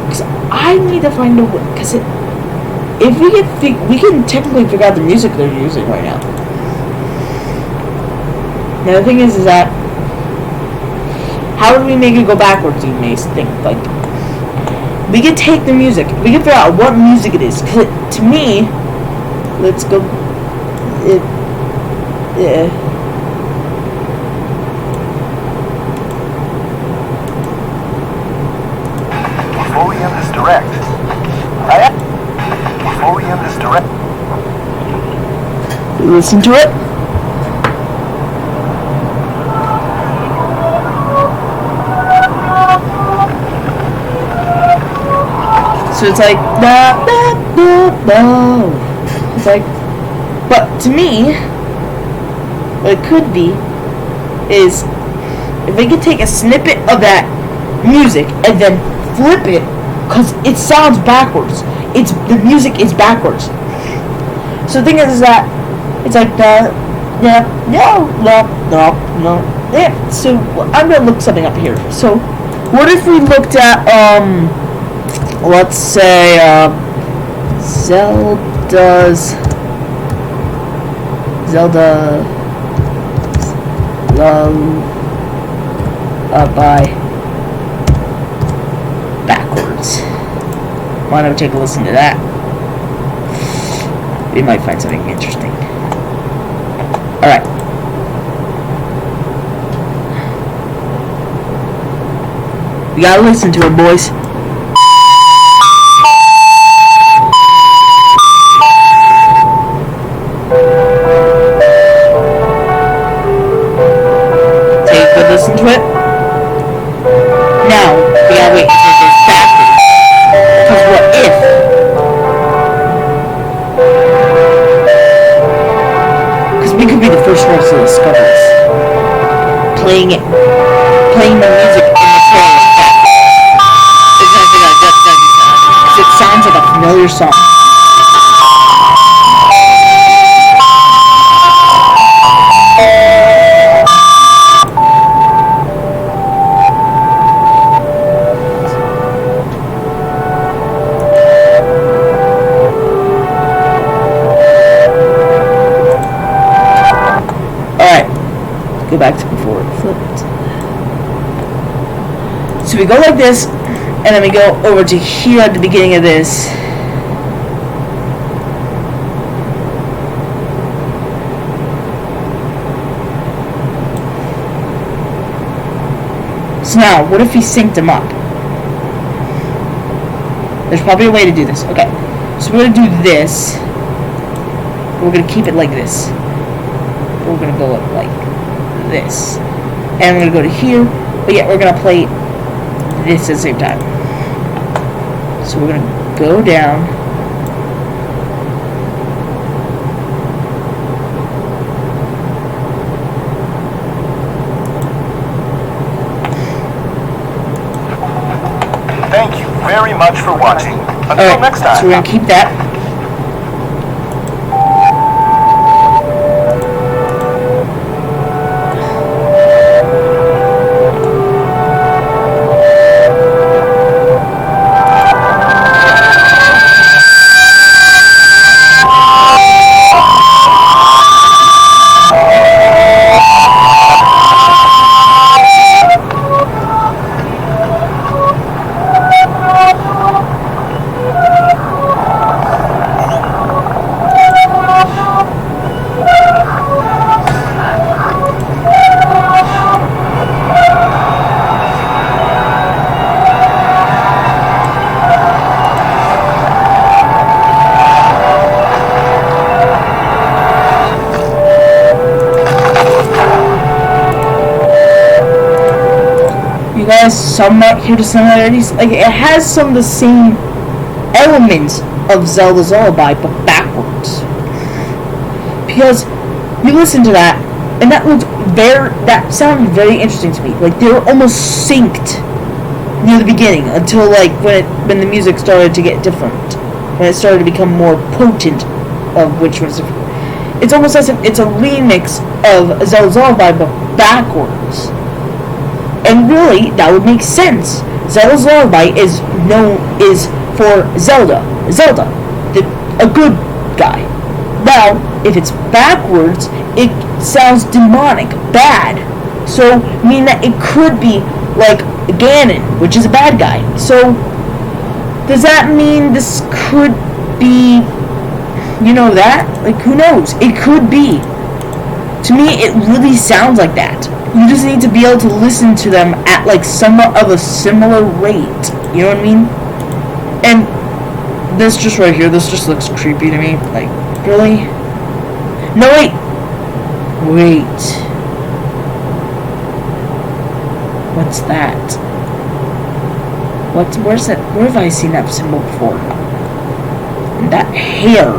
[SPEAKER 1] Because I need to find a way. Because if we can technically figure out the music they're using right now. Now the thing is that how do we make it go backwards? You may think like we can take the music. We can figure out what music it is. Cause to me, let's go.
[SPEAKER 3] Before we end this direct,
[SPEAKER 1] listen to it. So it's like da, da, da, da. It's like, but to me, what it could be is if we could take a snippet of that music and then flip it because it sounds backwards. The music is backwards. So the thing is that it's like yeah, no. Yeah. So I'm gonna look something up here. So what if we looked at let's say Zelda lullaby backwards. Why don't we take a listen to that? We might find something interesting. Alright. We gotta listen to it, boys. Take a good listen to it. Now, we gotta wait until it goes backwards. Because what if? Because we could be the first ones to discover this. Playing the music in the trailer. It sounds like a familiar song. Alright, go back to before it flipped. So we go like this, and then we go over to here at the beginning of this. So now, what if we synced them up? There's probably a way to do this. Okay, so we're going to do this. We're going to keep it like this. We're going to go like this. And we're going to go to here. But yeah, we're going to play this at the same time. So we're going to go down.
[SPEAKER 3] Thank you very much for watching. Until next time.
[SPEAKER 1] So we're going to keep that. You guys, some might hear the similarities. Like, it has some of the same elements of Zelda's Lullaby, but backwards. Because you listen to that, and that sounded very interesting to me. Like, they were almost synced near the beginning until like when the music started to get different, when it started to become more potent, of which was it's almost as if it's a remix of Zelda's Lullaby, but backwards. And really, that would make sense. Zelda's Lullaby is for Zelda, a good guy. Now, if it's backwards, it sounds demonic, bad. So, meaning that it could be like Ganon, which is a bad guy. So, does that mean this could be, you know that? Like, who knows? It could be. To me, it really sounds like that. You just need to be able to listen to them at like somewhat of a similar rate. You know what I mean? And this just right here, this just looks creepy to me. Like, really? No, wait. Wait. What's that? Where's that? Where have I seen that symbol before? And that hair.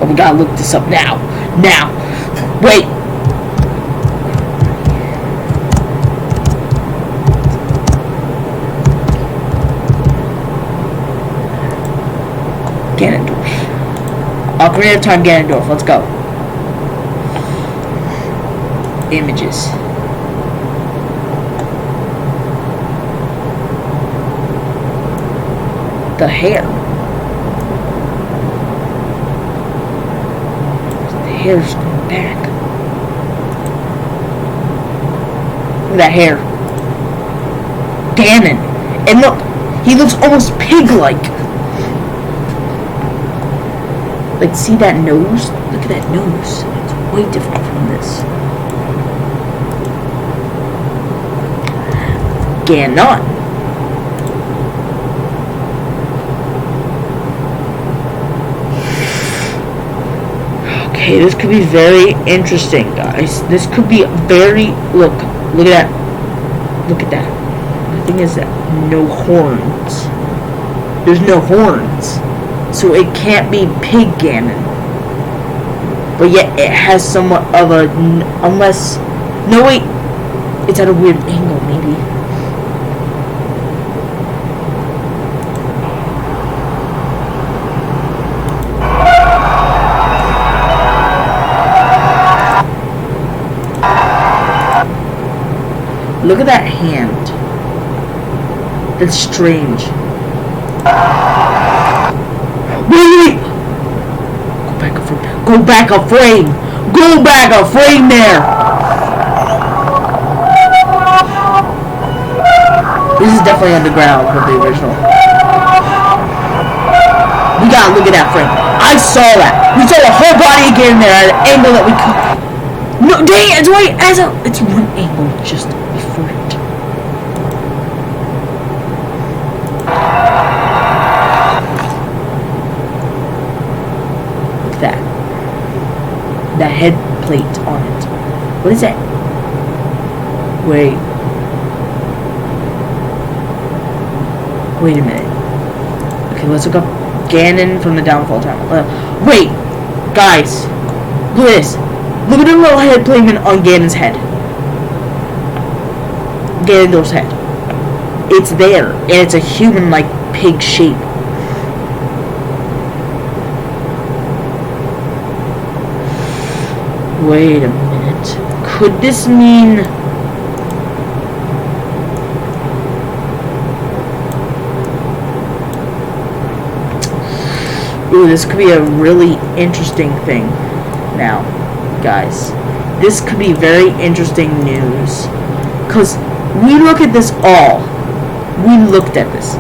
[SPEAKER 1] Oh, we gotta look this up now. Now. Wait. Ganondorf. Ocarina of Time Ganondorf. Let's go. Images. The hair. The hair's going back. Look at that hair. Ganon. And look, he looks almost pig-like. Like, see that nose? Look at that nose. It's way different from this. Ganon. Okay, this could be very interesting, guys. This could be very... Look at that. Look at that. The thing is that no horns. There's no horns. So it can't be Pig Ganon. But yet it has somewhat of a... Unless... No, wait. It's at a weird angle, maybe. Look at that hand. That's strange. Wait! Go back a frame! Go back a frame there! This is definitely underground from the original. We gotta look at that frame. I saw that! We saw the whole body again there at an angle that we could... No, dang it! It's right as a... It's one angle just before it. That head plate on it. What is that? Wait a minute. Okay, let's look up Ganon from the Downfall Tower. Wait, guys, look at this. Look at the little head placement on Ganon's head. Ganondorf's head. It's there, and it's a human-like pig shape. Wait a minute. Could this mean... Ooh, this could be a really interesting thing. Now, guys, this could be very interesting news. Because we look at this all. We looked at this.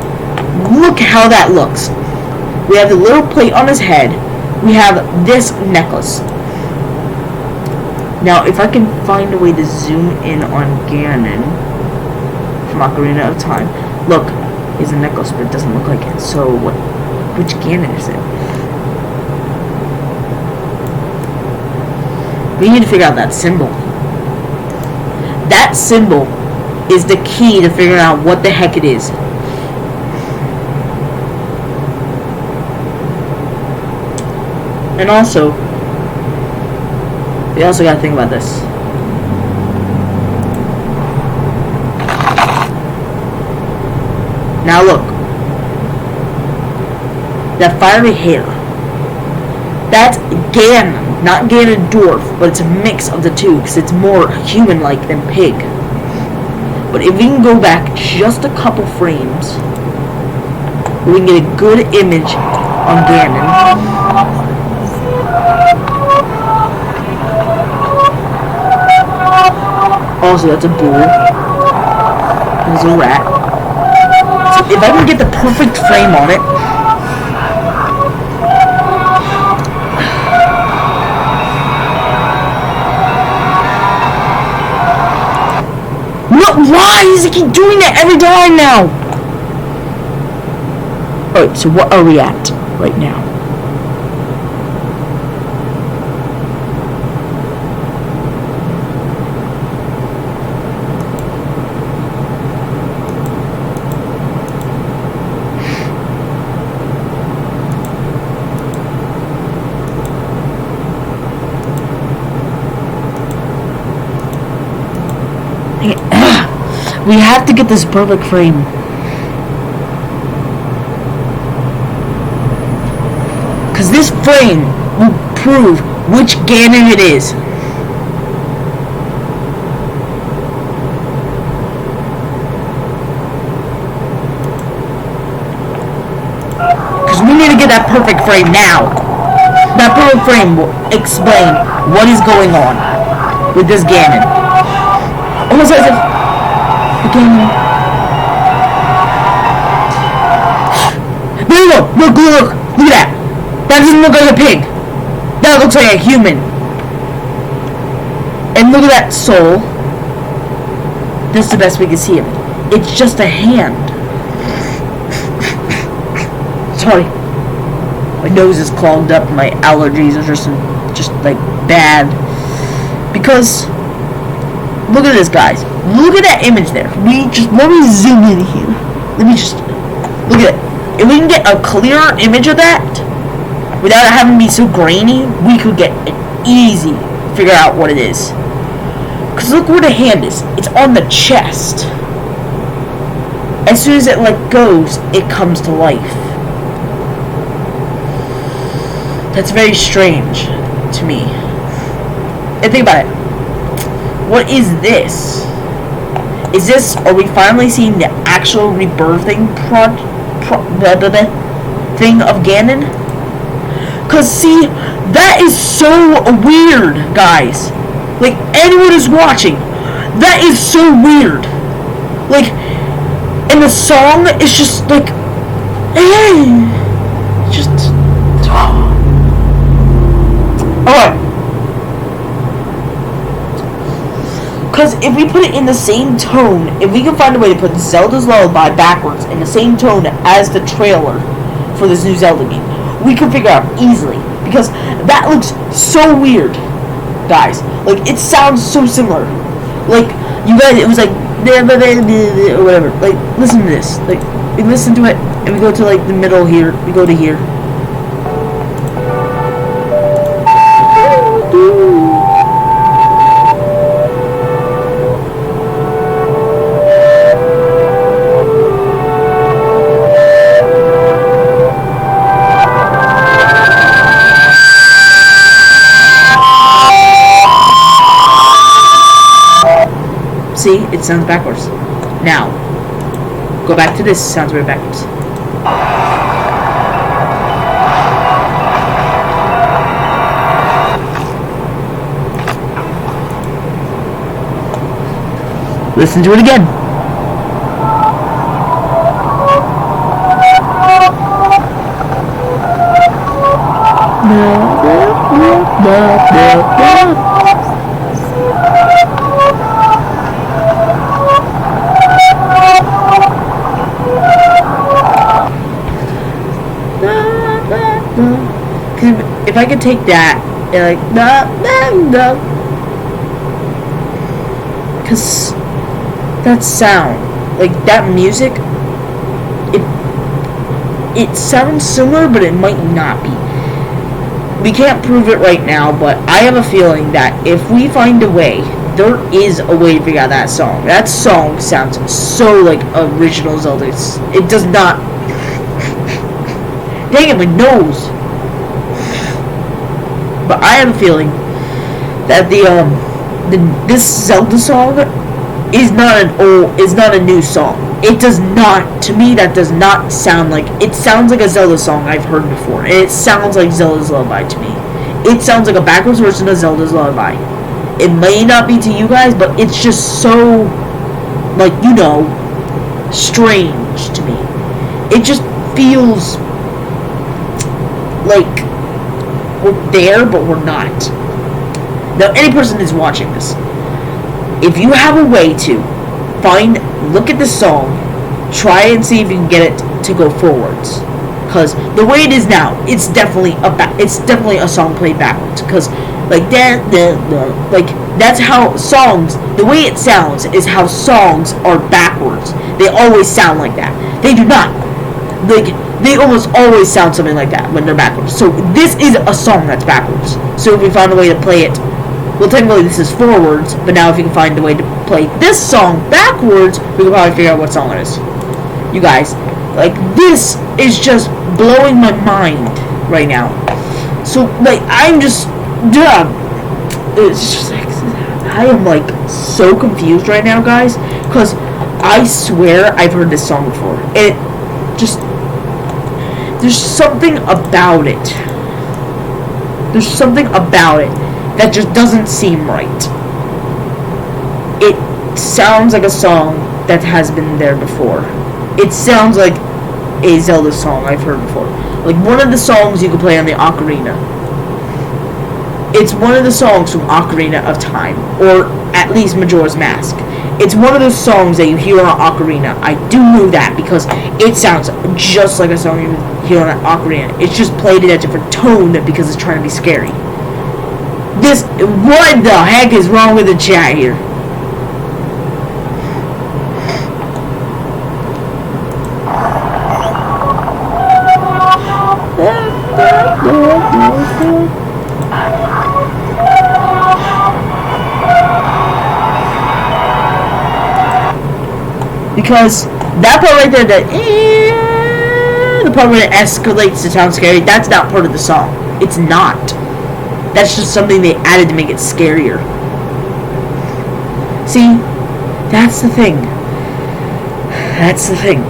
[SPEAKER 1] Look how that looks. We have the little plate on his head. We have this necklace. Now, if I can find a way to zoom in on Ganon from Ocarina of Time. Look, he's a necklace, but it doesn't look like it. So, what? Which Ganon is it? We need to figure out that symbol. That symbol is the key to figuring out what the heck it is. And also, we also gotta think about this. Now look. That fiery hair. That's Ganon. Not Ganondorf, but it's a mix of the two, because it's more human-like than pig. But if we can go back just a couple frames, we can get a good image on Ganon. Also, that's a bull. There's a rat. So if I can get the perfect frame on it, why does he keep doing that every time now? Alright, so what are we at right now? We have to get this perfect frame. Because this frame will prove which Ganon it is. Because we need to get that perfect frame now. That perfect frame will explain what is going on with this Ganon. Almost as if the Ganon... There you go! Look! Look at that! That doesn't look like a pig! That looks like a human! And look at that soul. This is the best we can see of it. It's just a hand. Sorry. My nose is clogged up. My allergies are just like bad. Because look at this, guys. Look at that image there. Let me zoom in here. Let me just look at it. If we can get a clearer image of that without it having to be so grainy, we could get an easy figure out what it is. Because look where the hand is. It's on the chest. As soon as it goes, it comes to life. That's very strange to me. And think about it. What is this? Are we finally seeing the actual rebirthing thing of Ganon? Cause see, that is so weird, guys. Like, anyone who's watching, that is so weird. Like, and the song is just like, just. Alright. Because if we put it in the same tone, if we can find a way to put Zelda's Lullaby backwards in the same tone as the trailer for this new Zelda game, we can figure out easily. Because that looks so weird, guys. Like, it sounds so similar. Like, you guys, it was like, or whatever. Like, listen to this. Like, we listen to it, and we go to, like, the middle here. We go to here. See, it sounds backwards. Now, go back to this. Sounds right backwards. Listen to it again. If I could take that and because that sound, like that music, it sounds similar, but it might not be. We can't prove it right now, but I have a feeling that if we find a way, there is a way to figure out that song. That song sounds so like original Zelda. It does not. Dang it, my nose. But I have a feeling that this Zelda song is not a new song. It does not, to me, that does not sound like, it sounds like a Zelda song I've heard before. And it sounds like Zelda's Lullaby to me. It sounds like a backwards version of Zelda's Lullaby. It may not be to you guys, but it's just so, like, you know, strange to me. It just feels like we're there, but we're not. Now, any person is watching this, if you have a way to look at the song, try and see if you can get it to go forwards. Because the way it is now, it's definitely a song played backwards. Because like like that's how songs, the way it sounds is how songs are backwards. They always sound like that. They do not. Like, they almost always sound something like that when they're backwards. So this is a song that's backwards. So if we find a way to play it, well, technically this is forwards, but now if you can find a way to play this song backwards, we can probably figure out what song it is. You guys, like, this is just blowing my mind. right now. So, like, I'm just, it's just like, I am, like, so confused right now, guys, because I swear I've heard this song before. It just, there's something about it. There's something about it that just doesn't seem right. It sounds like a song that has been there before. It sounds like a Zelda song I've heard before. Like one of the songs you can play on the ocarina. It's one of the songs from Ocarina of Time, or at least Majora's Mask. It's one of those songs that you hear on Ocarina. I do know that because it sounds just like a song you hear on Ocarina. It's just played in a different tone because it's trying to be scary. What the heck is wrong with the chat here? Because that part right there, the part where it escalates to sound scary, that's not part of the song. It's not. That's just something they added to make it scarier. See? That's the thing. That's the thing.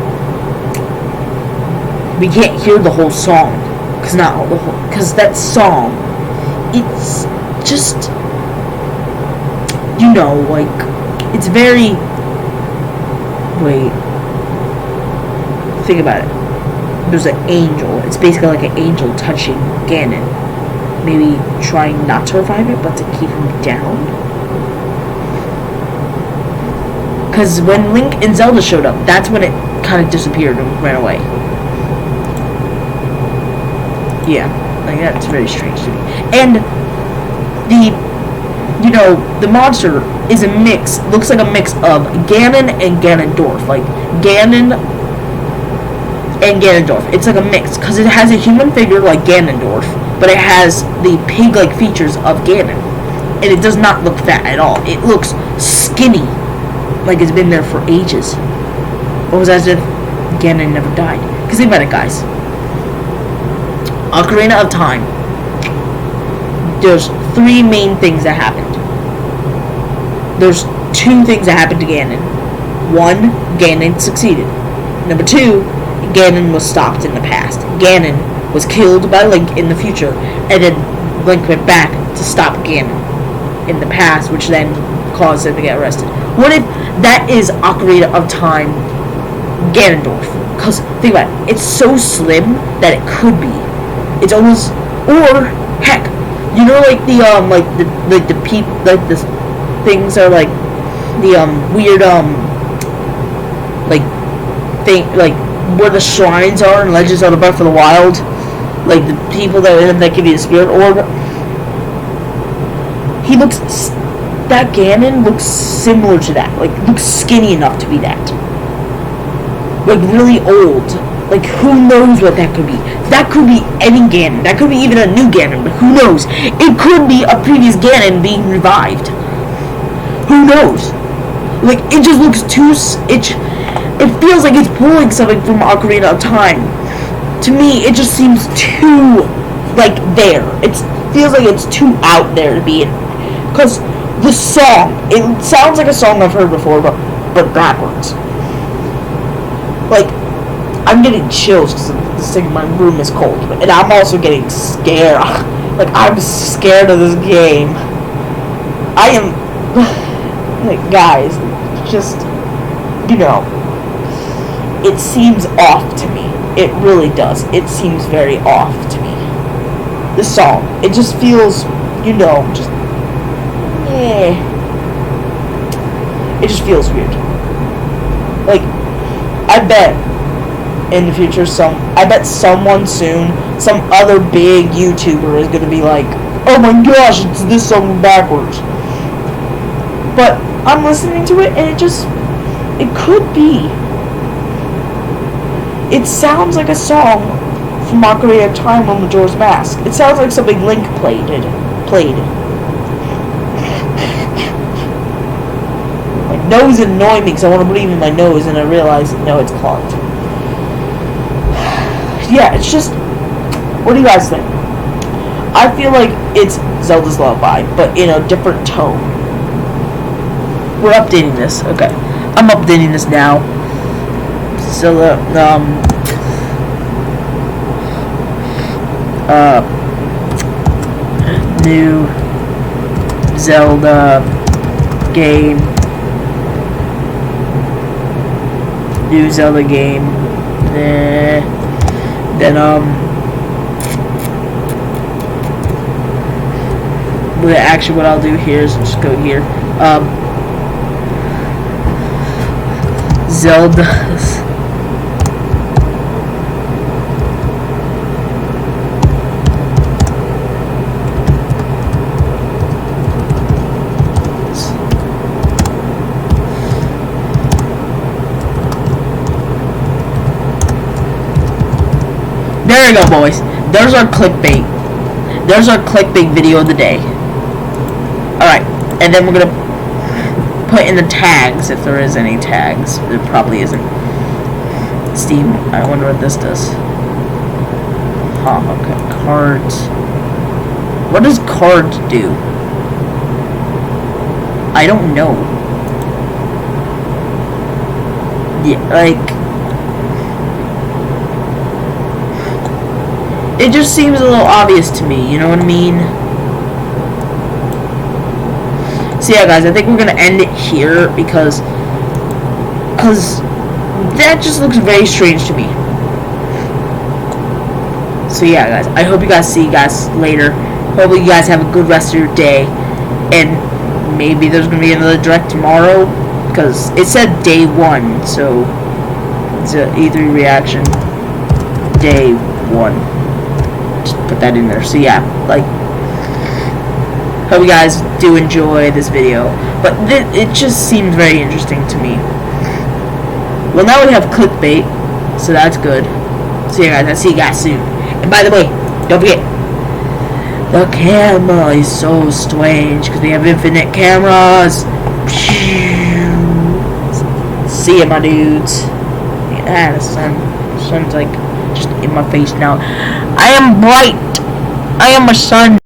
[SPEAKER 1] We can't hear the whole song. Because that song, it's just, you know, like, it's very, wait, think about it. There's an angel. It's basically like an angel touching Ganon. Maybe trying not to revive it, but to keep him down. Because when Link and Zelda showed up, that's when it kind of disappeared and ran away. Yeah, like that's very strange to me. And the monster is a mix, looks like a mix of Ganon and Ganondorf. Like Ganon and Ganondorf. It's like a mix because it has a human figure like Ganondorf, but it has the pig-like features of Ganon. And it does not look fat at all. It looks skinny, like it's been there for ages. Almost as if Ganon never died. Because think about it, guys. Ocarina of Time. There's three main things that happened. There's two things that happened to Ganon. One, Ganon succeeded. Number two, Ganon was stopped in the past. Ganon was killed by Link in the future, and then Link went back to stop Ganon in the past, which then caused him to get arrested. What if that is Ocarina of Time Ganondorf? Because think about it, it's so slim that it could be. It's almost, or heck, you know, like the things are like the weird like thing, like where the shrines are in Legends of the Breath of the Wild, like the people that give you the spirit orb. He looks, that Ganon looks similar to that, like looks skinny enough to be that, like really old. Like, who knows what that could be? That could be any Ganon. That could be even a new Ganon, but who knows? It could be a previous Ganon being revived. Who knows? Like, it just looks too... It feels like it's pulling something from Ocarina of Time. To me, it just seems too, like, there. It feels like it's too out there to be in. Because the song, it sounds like a song I've heard before, but backwards. Like... I'm getting chills because this thing in my room is cold, and I'm also getting scared. Like, I'm scared of this game. I am, like, guys, just, you know, it seems off to me. It really does. It seems very off to me. The song, it just feels, you know, just, it just feels weird. Like, I bet in the future, I bet someone soon, some other big YouTuber is gonna be like, oh my gosh, it's this song backwards. But I'm listening to it and it could be. It sounds like a song from Ocarina of Time or Majora's Mask. It sounds like something Link played. My nose is annoying me because I want to breathe in my nose and I realize, no, it's clogged. Yeah, it's just, What do you guys think? I feel like it's Zelda's Lullaby, but in a different tone. We're updating this. Okay. I'm updating this now. Zelda, new Zelda game. New Zelda game. Then actually what I'll do here is just go here. Zeldas. There you go, boys. There's our clickbait. There's our clickbait video of the day. Alright, and then we're gonna put in the tags, if there is any tags. There probably isn't. Steam, I wonder what this does. Huh, okay, cards. What does cards do? I don't know. Yeah, like... It just seems a little obvious to me, you know what I mean? So yeah, guys, I think we're gonna end it here because that just looks very strange to me. So yeah, guys, I hope you guys see you guys later. Hopefully you guys have a good rest of your day, and maybe there's gonna be another direct tomorrow because it said day 1, so it's an E3 reaction day 1. Just put that in there. So yeah, like, hope you guys do enjoy this video, but it just seems very interesting to me. Well, now we have clickbait, so that's good. So yeah, guys, I'll see you guys soon. And by the way, don't forget, the camera is so strange because we have infinite cameras. See ya, my dudes. Yeah, the sun's like just in my face now. I am bright. I am a sun.